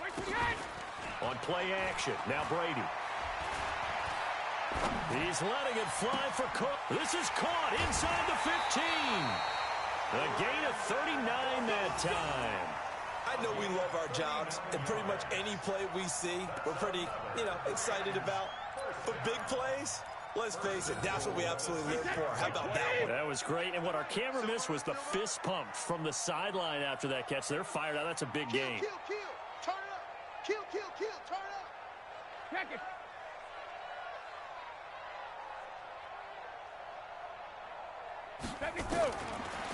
Speaker 5: Wait, 28.
Speaker 1: On play action, now Brady. He's letting it fly for Cook. This is caught inside the 15. A gain of 39 that time.
Speaker 2: I know we love our jobs, and pretty much any play we see, we're pretty, excited about. But big plays, let's face it, that's what we absolutely live for. How about that one?
Speaker 1: That was great, and what our camera missed was the fist pump from the sideline after that catch. They're fired out. That's a big gain.
Speaker 3: Kill. Turn it up. Kill. Turn it up.
Speaker 5: Check it.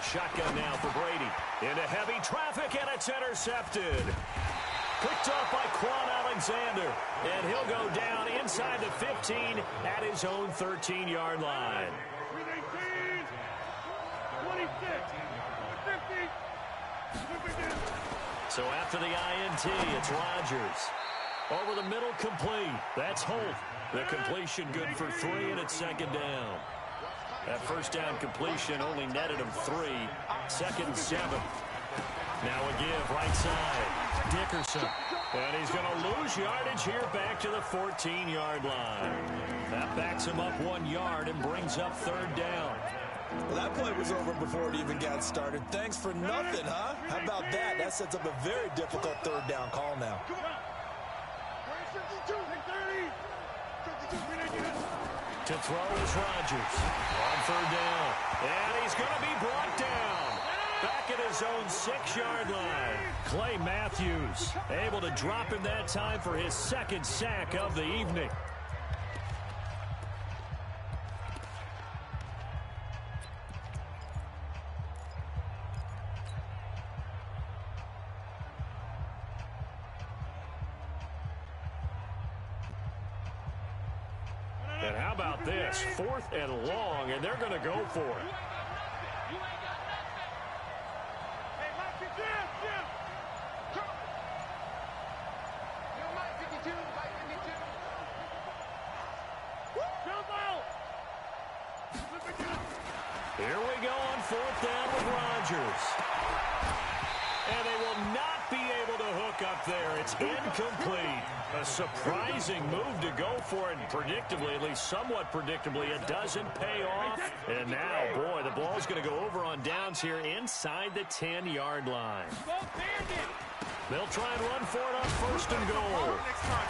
Speaker 1: Shotgun now for Brady. Into heavy traffic, and it's intercepted. Picked off by Quan Alexander. And he'll go down inside the 15 at his own 13-yard line.
Speaker 5: 18, 26, 50.
Speaker 1: So after the INT, it's Rodgers. Over the middle, complete. That's Holt. The completion good for 3, and it's second down. That first down completion only netted him 3. Second and 7. Now a give, right side. Dickerson. And he's going to lose yardage here back to the 14-yard line. That backs him up 1 yard and brings up third down.
Speaker 2: Well, that play was over before it even got started. Thanks for nothing, huh? How about that? That sets up a very difficult third down call now.
Speaker 1: To throw is Rodgers. On third down. And he's going to be brought down. Back at his own 6-yard line. Clay Matthews able to drop him that time for his second sack of the evening. And how about this? 4th and long, and they're going to go for it. Here we go on 4th down with Rodgers. And they will not be able to hook up there. It's incomplete. A surprising move to go for it, and predictably, at least somewhat predictably, it doesn't pay off. And now, boy, the ball's going to go over on downs here inside the 10-yard line. They'll try and run for it on 1st and goal.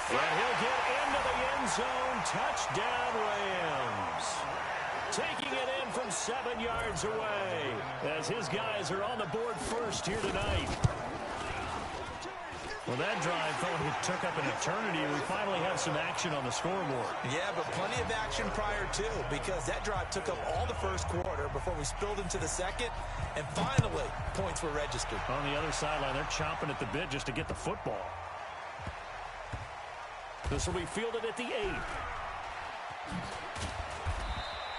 Speaker 1: And he'll get into the end zone. Touchdown, Rams. Taking it in from 7 yards away as his guys are on the board first here tonight. Well, that drive felt like it took up an eternity. We finally have some action on the scoreboard.
Speaker 2: Yeah, but plenty of action prior to, because that drive took up all the first quarter before we spilled into the second, and finally, points were registered.
Speaker 1: On the other sideline, they're chomping at the bit just to get the football. This will be fielded at the 8.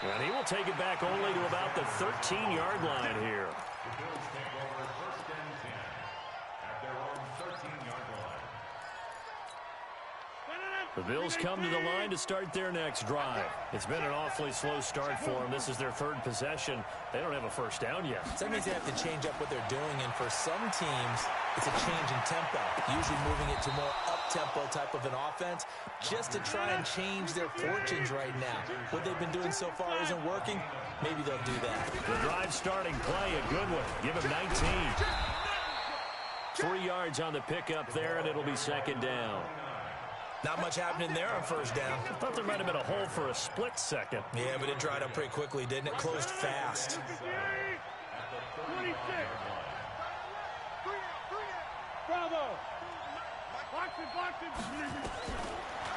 Speaker 1: And he will take it back only to about the 13-yard line here. The Bills come to the line to start their next drive. It's been an awfully slow start for them. This is their 3rd possession. They don't have a first down yet.
Speaker 2: So that means they have to change up what they're doing, and for some teams, it's a change in tempo, usually moving it to more up-tempo type of an offense, just to try and change their fortunes right now. What they've been doing so far isn't working. Maybe they'll do that.
Speaker 1: The drive starting play, a good one. Give him 19. 3 yards on the pickup there, and it'll be second down.
Speaker 2: Not much happening there on first down.
Speaker 1: I thought there might have been a hole for a split second.
Speaker 2: Yeah, but it dried up pretty quickly, didn't it? Closed fast.
Speaker 5: 26. Bravo. Box it.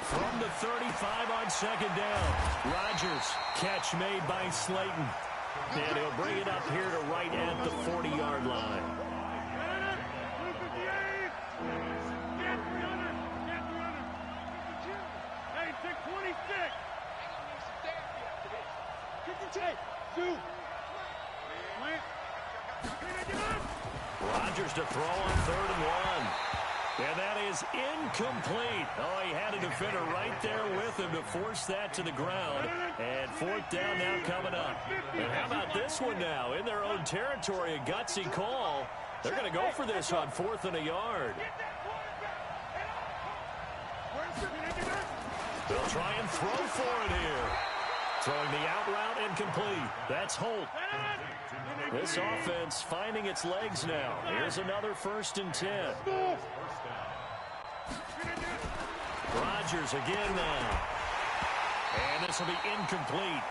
Speaker 1: From the 35 on second down. Rodgers, catch made by Slayton. And he'll bring it up here to right at the 40-yard line.
Speaker 5: Hey, 626. Two.
Speaker 1: Rodgers to throw on 3rd and 1. And that is incomplete. Oh, he had a defender right there with him to force that to the ground. And 4th down now coming up. And how about this one now? In their own territory, a gutsy call. They're going to go for this on 4th and a yard. They'll try and throw for it here. Throwing the out route incomplete. That's Holt. This offense finding its legs now. Here's another 1st and 10. Rodgers again now. And this will be incomplete.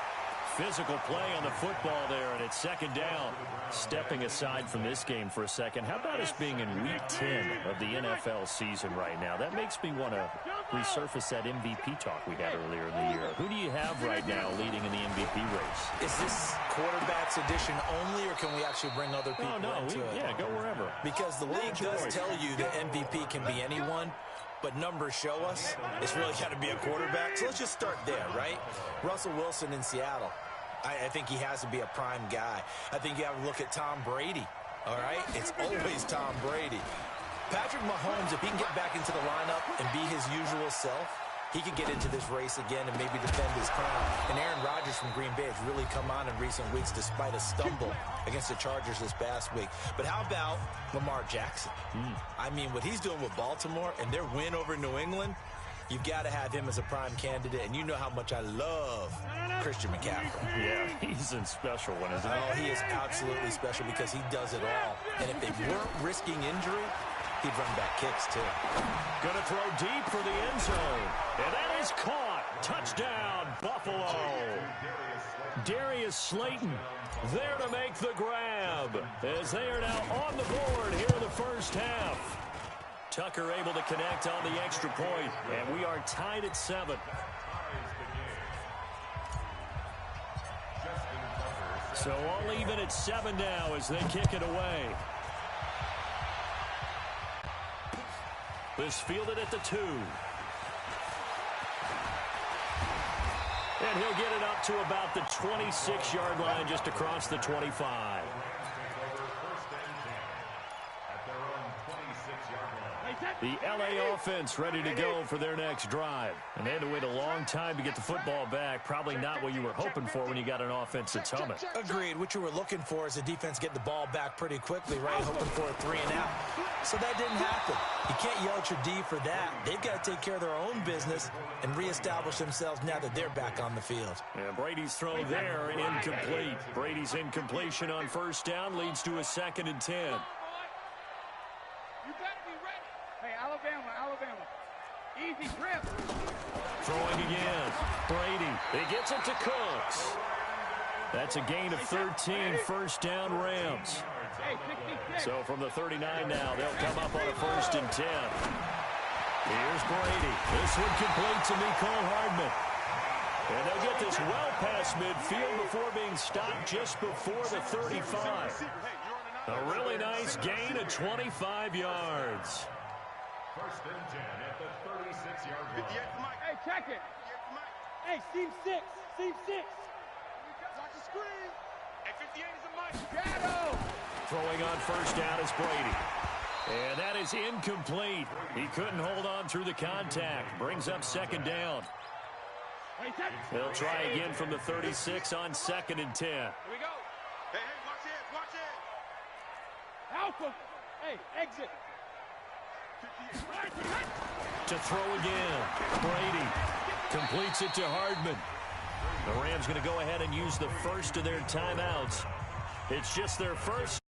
Speaker 1: Physical play on the football there, and it's 2nd down. Stepping aside from this game for a second, how about us being in Week 10 of the NFL season right now? That makes me want to resurface that MVP talk we had earlier in the year. Who do you have right now leading in the MVP race?
Speaker 2: Is this quarterbacks edition only, or can we actually bring other people into it?
Speaker 1: Yeah, go wherever.
Speaker 2: Because the league does tell you that MVP can be anyone, but numbers show us it's really got to be a quarterback. So let's just start there, right? Russell Wilson in Seattle. I think he has to be a prime guy. I think you have to look at Tom Brady, all right? It's always Tom Brady. Patrick Mahomes, if he can get back into the lineup and be his usual self, he could get into this race again and maybe defend his crown. And Aaron Rodgers from Green Bay has really come on in recent weeks despite a stumble against the Chargers this past week. But how about Lamar Jackson? I mean, what he's doing with Baltimore and their win over New England, you've got to have him as a prime candidate, and you know how much I love Christian McCaffrey.
Speaker 1: Yeah, he's a special one, isn't he?
Speaker 2: Oh, he is absolutely special because he does it all. And if they weren't risking injury, he'd run back kicks, too.
Speaker 1: Going to throw deep for the end zone. And that is caught. Touchdown, Buffalo. Darius Slayton there to make the grab as they are now on the board here in the first half. Tucker able to connect on the extra point, and we are tied at 7. So all even at 7 now as they kick it away. This fielded at the 2. And he'll get it up to about the 26-yard line just across the 25. The LA offense ready to go for their next drive. And they had to wait a long time to get the football back. Probably not what you were hoping for when you got an offense that's humming.
Speaker 2: Agreed. What you were looking for is the defense get the ball back pretty quickly, right? Hoping for a 3 and out. So that didn't happen. You can't yell at your D for that. They've got to take care of their own business and reestablish themselves now that they're back on the field.
Speaker 1: Yeah, Brady's throw there, incomplete. Brady's incompletion on first down leads to a 2nd and 10.
Speaker 5: Hey, Alabama. Easy grip.
Speaker 1: Throwing again. Brady. He gets it to Cooks. That's a gain of 13. First down, Rams. So from the 39 now, they'll come up on a 1st and 10. Here's Brady. This one complete to Mecole Hardman. And they'll get this well past midfield before being stopped just before the 35. A really nice gain of 25 yards.
Speaker 4: 1st and 10 at the 36-yard line.
Speaker 5: Hey, check it. Hey, seam 6. Watch the screen. Hey, 58 is a mic. Shadow.
Speaker 1: Throwing on first down is Brady. And that is incomplete. He couldn't hold on through the contact. Brings up 2nd down. They'll try again from the 36 on 2nd and 10.
Speaker 3: Here we go. Hey, watch it.
Speaker 5: Alpha. Hey, exit.
Speaker 1: To throw again. Brady completes it to Hardman. The Rams going to go ahead and use the first of their timeouts. It's just their first.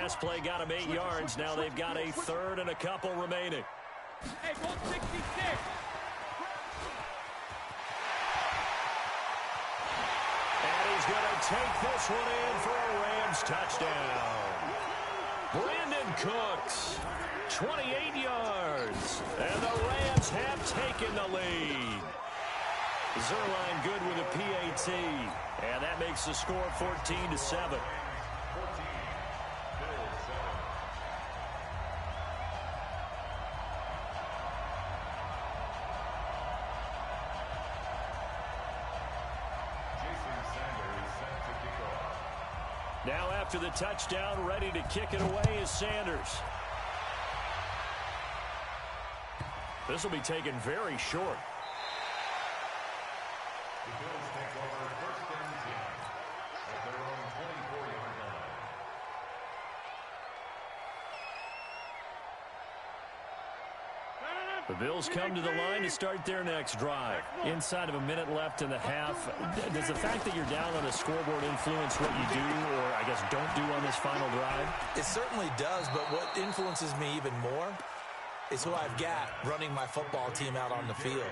Speaker 1: Last play got him 8 yards. Now they've got a third and a couple remaining.
Speaker 5: Hey, go 66.
Speaker 1: And he's going to take this one in for a Rams touchdown. Brandon Cooks, 28 yards. And the Rams have taken the lead. Zerline good with a PAT. And that makes the score 14-7. Now after the touchdown, ready to kick it away is Sanders. This will be taken very short.
Speaker 4: The Bills take over first and 10 at their own 24-yard line.
Speaker 1: The Bills come to the line to start their next drive. Inside of a minute left in the half, does the fact that you're down on the scoreboard influence what you do, or I guess don't do on this final drive?
Speaker 2: It certainly does, but what influences me even more is who I've got running my football team out on the field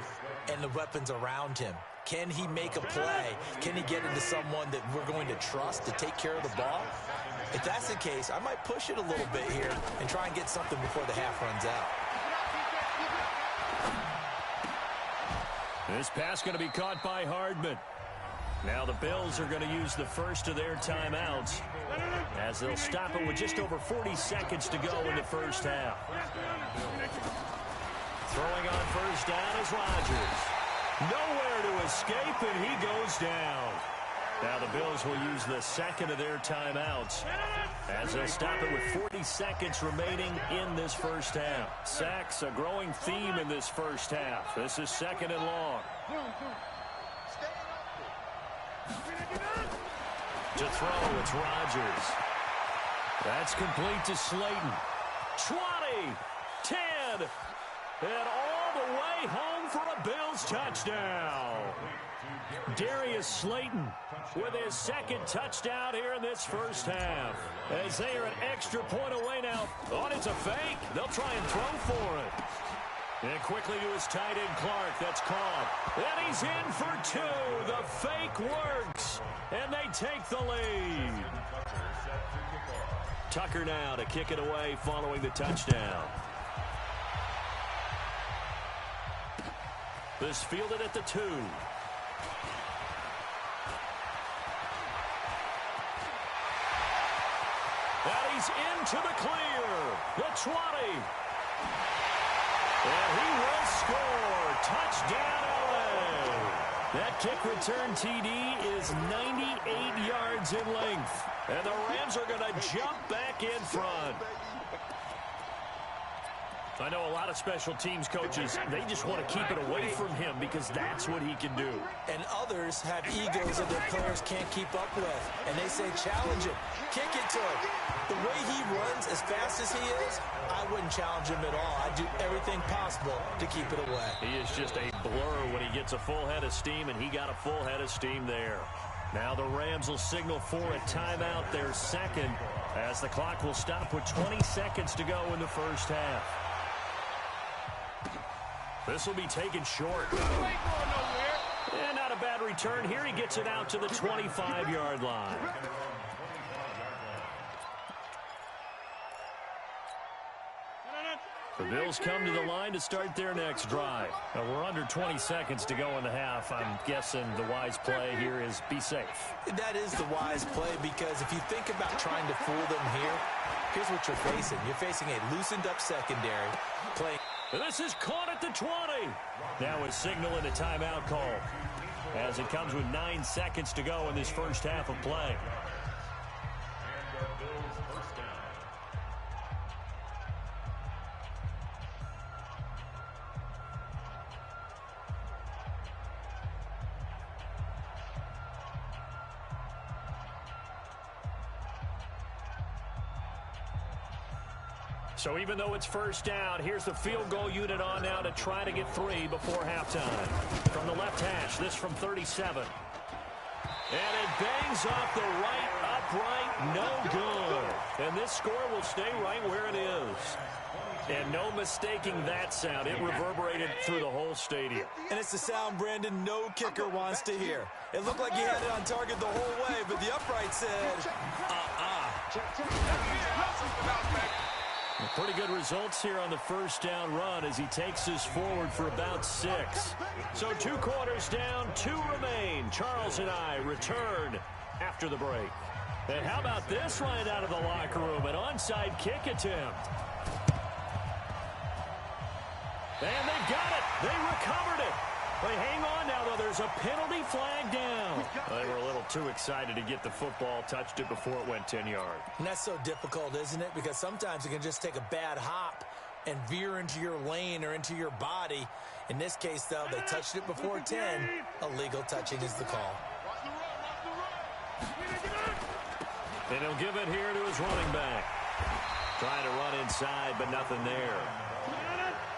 Speaker 2: and the weapons around him. Can he make a play? Can he get into someone that we're going to trust to take care of the ball? If that's the case, I might push it a little bit here and try and get something before the half runs out.
Speaker 1: This pass going to be caught by Hardman. Now the Bills are going to use the first of their timeouts as they'll stop it with just over 40 seconds to go in the first half. Throwing on first down is Rodgers. Nowhere to escape, and he goes down. Now the Bills will use the second of their timeouts as they'll stop it with 40 seconds remaining in this first half. Sacks, a growing theme in this first half. This is second and long. To throw, it's Rodgers. That's complete to Slayton. 20, 10, and all the way home for a Bills touchdown. Darius Slayton with his second touchdown here in this first half. As they are an extra point away now. Oh, it's a fake. They'll try and throw for it. And quickly to his tight end, Clark. That's caught. And he's in for two. The fake works. And they take the lead. Tucker now to kick it away following the touchdown. This fielded at the 2. And he's into the clear. The 20. And he will score. Touchdown, LA. That kick return TD is 98 yards in length. And the Rams are going to jump back in front. I know a lot of special teams coaches, they just want to keep it away from him because that's what he can do.
Speaker 2: And others have egos that their players can't keep up with. And they say, challenge him. Kick it to him. The way he runs as fast as he is, I wouldn't challenge him at all. I'd do everything possible to keep it away.
Speaker 1: He is just a blur when he gets a full head of steam, and he got a full head of steam there. Now the Rams will signal for a timeout, their second, as the clock will stop with 20 seconds to go in the first half. This will be taken short. And not a bad return here. He gets it out to the 25-yard line. The Bills come to the line to start their next drive. Now we're under 20 seconds to go in the half. I'm guessing the wise play here is be safe.
Speaker 2: That is the wise play, because if you think about trying to fool them here, here's what you're facing. You're facing a loosened up secondary playing.
Speaker 1: This is caught at the 20. Now a signal and a timeout call as it comes with 9 seconds to go in this first half of play.
Speaker 4: And the Bills first down.
Speaker 1: So even though it's first down, here's the field goal unit on now to try to get 3 before halftime. From the left hash, this from 37. And it bangs off the right upright, no good. And this score will stay right where it is. And no mistaking that sound. It reverberated through the whole stadium.
Speaker 2: And it's the sound, Brandon, no kicker wants to hear. It looked like he had it on target the whole way, but the upright said,
Speaker 1: Pretty good results here on the first down run as he takes us forward for about 6. So 2 quarters down, 2 remain. Charles and I return after the break. And how about this line out of the locker room? An onside kick attempt. And they got it. They recovered it. They hang on now, though. There's a penalty flag down. They were a little too excited to get the football, touched it before it went 10 yards.
Speaker 2: And that's so difficult, isn't it? Because sometimes you can just take a bad hop and veer into your lane or into your body. In this case, though, they touched it before 10. Illegal touching is the call.
Speaker 1: And he'll give it here to his running back. Trying to run inside, but nothing there.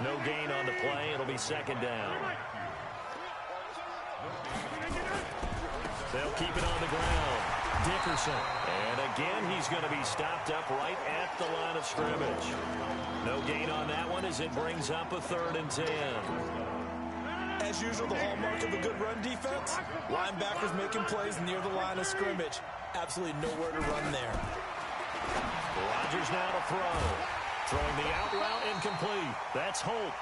Speaker 1: No gain on the play. It'll be second down. They'll keep it on the ground. Dickerson. And again, he's going to be stopped up right at the line of scrimmage. No gain on that one as it brings up a 3rd and 10.
Speaker 2: As usual, the hallmark of a good run defense, linebackers making plays near the line of scrimmage. Absolutely nowhere to run there.
Speaker 1: Rodgers now to throw. Throwing the out route incomplete. That's Holt.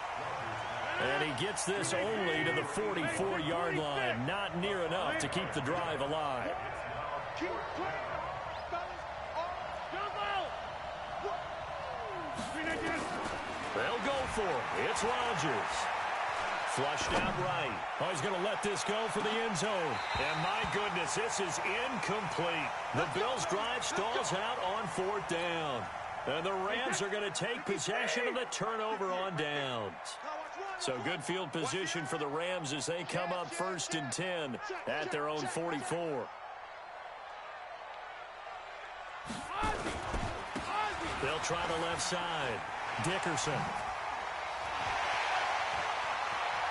Speaker 1: And he gets this only to the 44-yard line. Not near enough to keep the drive alive. They'll go for it. It's Rodgers. Flushed out right. Oh, he's going to let this go for the end zone. And my goodness, this is incomplete. The Bills' drive stalls out on 4th down. And the Rams are going to take possession of the turnover on downs. So good field position for the Rams as they come up 1st and 10 at their own 44. They'll try the left side. Dickerson.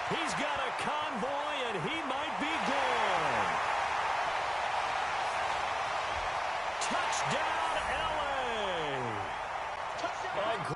Speaker 1: He's got a convoy, and he might be gone. Touchdown, L.A. Touchdown.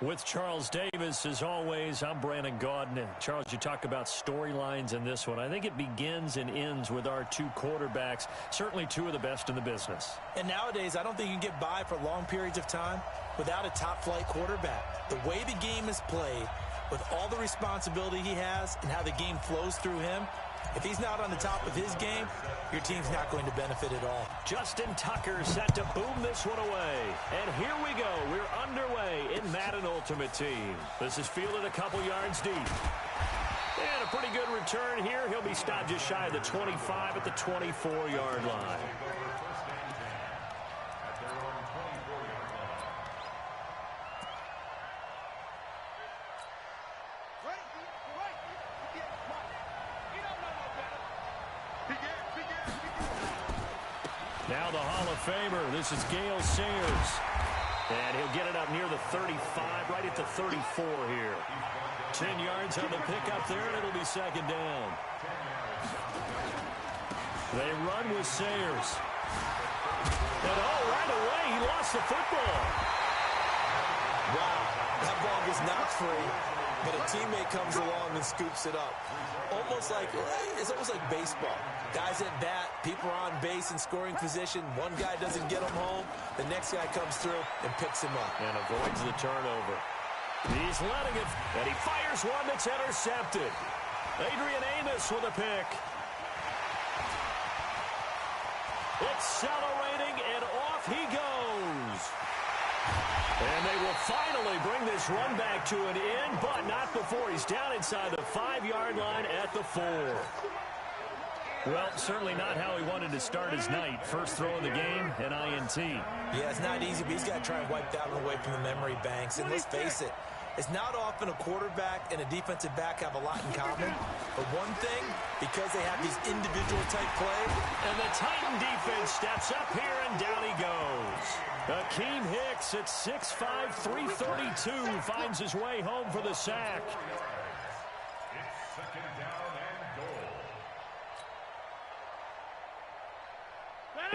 Speaker 1: With Charles Davis, as always, I'm Brandon Gaudin. Charles, you talk about storylines in this one. I think it begins and ends with our 2 quarterbacks, certainly 2 of the best in the business.
Speaker 2: And nowadays, I don't think you can get by for long periods of time without a top-flight quarterback. The way the game is played, with all the responsibility he has and how the game flows through him, if he's not on the top of his game, your team's not going to benefit at all.
Speaker 1: Justin Tucker set to boom this one away. And here we go. We're underway in Madden Ultimate Team. This is fielded a couple yards deep. And a pretty good return here. He'll be stopped just shy of the 25 at the 24-yard line. Now the Hall of Famer. This is Gale Sayers. And he'll get it up near the 35, right at the 34 here. 10 yards on the pickup there, and it'll be second down. They run with Sayers. And right away, he lost the football.
Speaker 2: Wow, that ball was not free, but a teammate comes along and scoops it up. It's almost like baseball. Guys at bat, people are on base in scoring position. One guy doesn't get him home. The next guy comes through and picks him up.
Speaker 1: And avoids the turnover. He's letting it, and he fires one that's intercepted. Adrian Amos with a pick. Accelerating, and off he goes. And they will finally bring this run back to an end, but not before he's down inside the 5-yard line at the 4. Well, certainly not how he wanted to start his night. First throw of the game, an INT.
Speaker 2: Yeah, it's not easy, but he's got to try and wipe that one away from the memory banks. And let's face it, it's not often a quarterback and a defensive back have a lot in common. But one thing, because they have these individual type plays.
Speaker 1: And the Titan defense steps up here, and down he goes. Akeem Hicks at 6'5", 332 finds his way home for the sack.
Speaker 4: It's second down and goal.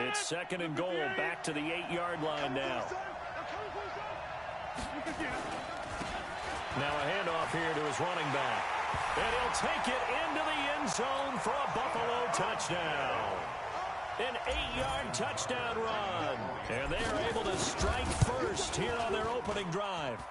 Speaker 1: It's second and goal, back to the 8-yard line now. Now a handoff here to his running back. And he'll take it into the end zone for a Buffalo touchdown. An 8-yard touchdown run. And they are able to strike first here on their opening drive.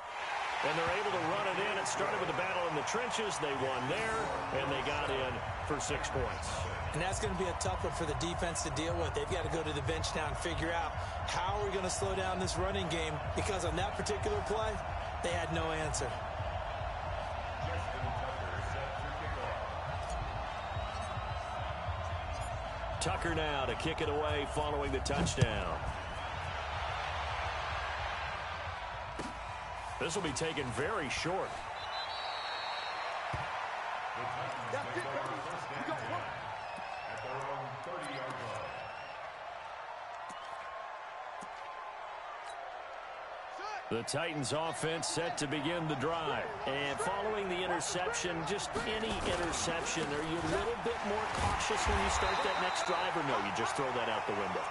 Speaker 1: And they're able to run it in. It started with a battle in the trenches. They won there, and they got in for 6 points.
Speaker 2: And that's going to be a tough one for the defense to deal with. They've got to go to the bench now and figure out how are we going to slow down this running game, because on that particular play, they had no answer.
Speaker 1: Tucker now to kick it away following the touchdown. This will be taken very short. The Titans offense set to begin the drive. And following the interception, just any interception, are you a little bit more cautious when you start that next drive, or no, you just throw that out the window?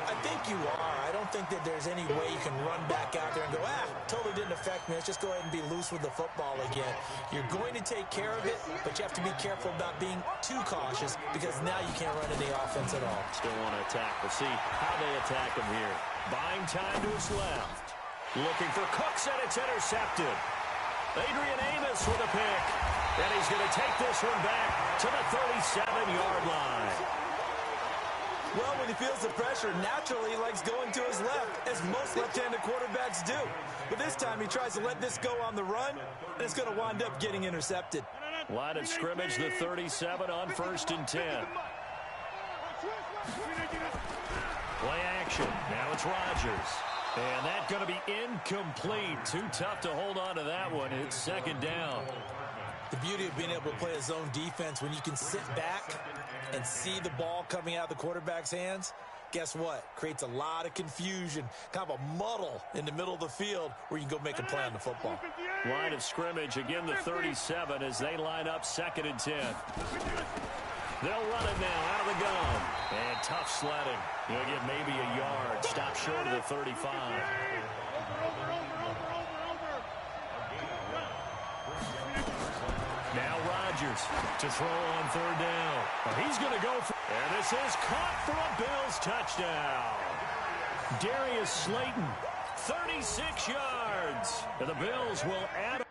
Speaker 2: I think you are. I don't think that there's any way you can run back out there and go, totally didn't affect me. Let's just go ahead and be loose with the football again. You're going to take care of it, but you have to be careful about being too cautious, because now you can't run any offense at all.
Speaker 1: Still want to attack. We'll see how they attack him here. Buying time to his left. Looking for Cooks, and it's intercepted. Adrian Amos with a pick. And he's going to take this one back to the 37-yard line.
Speaker 2: Well, when he feels the pressure, naturally he likes going to his left, as most left-handed quarterbacks do. But this time he tries to let this go on the run, and it's going to wind up getting intercepted.
Speaker 1: Line of scrimmage, the 37 on 1st and 10. Play action. Now it's Rodgers. And that's going to be incomplete. Too tough to hold on to that one. It's second down.
Speaker 2: The beauty of being able to play a zone defense, when you can sit back and see the ball coming out of the quarterback's hands, guess what? Creates a lot of confusion, kind of a muddle in the middle of the field where you can go make a play on the football.
Speaker 1: Line of scrimmage, again the 37 as they line up 2nd and 10. They'll run it now out of the gun. And tough sledding. You'll get maybe a yard. Stop short of the 35. Now Rodgers to throw on 3rd down. He's going to go for, and this is caught for a Bills touchdown. Darius Slayton, 36 yards. And the Bills will add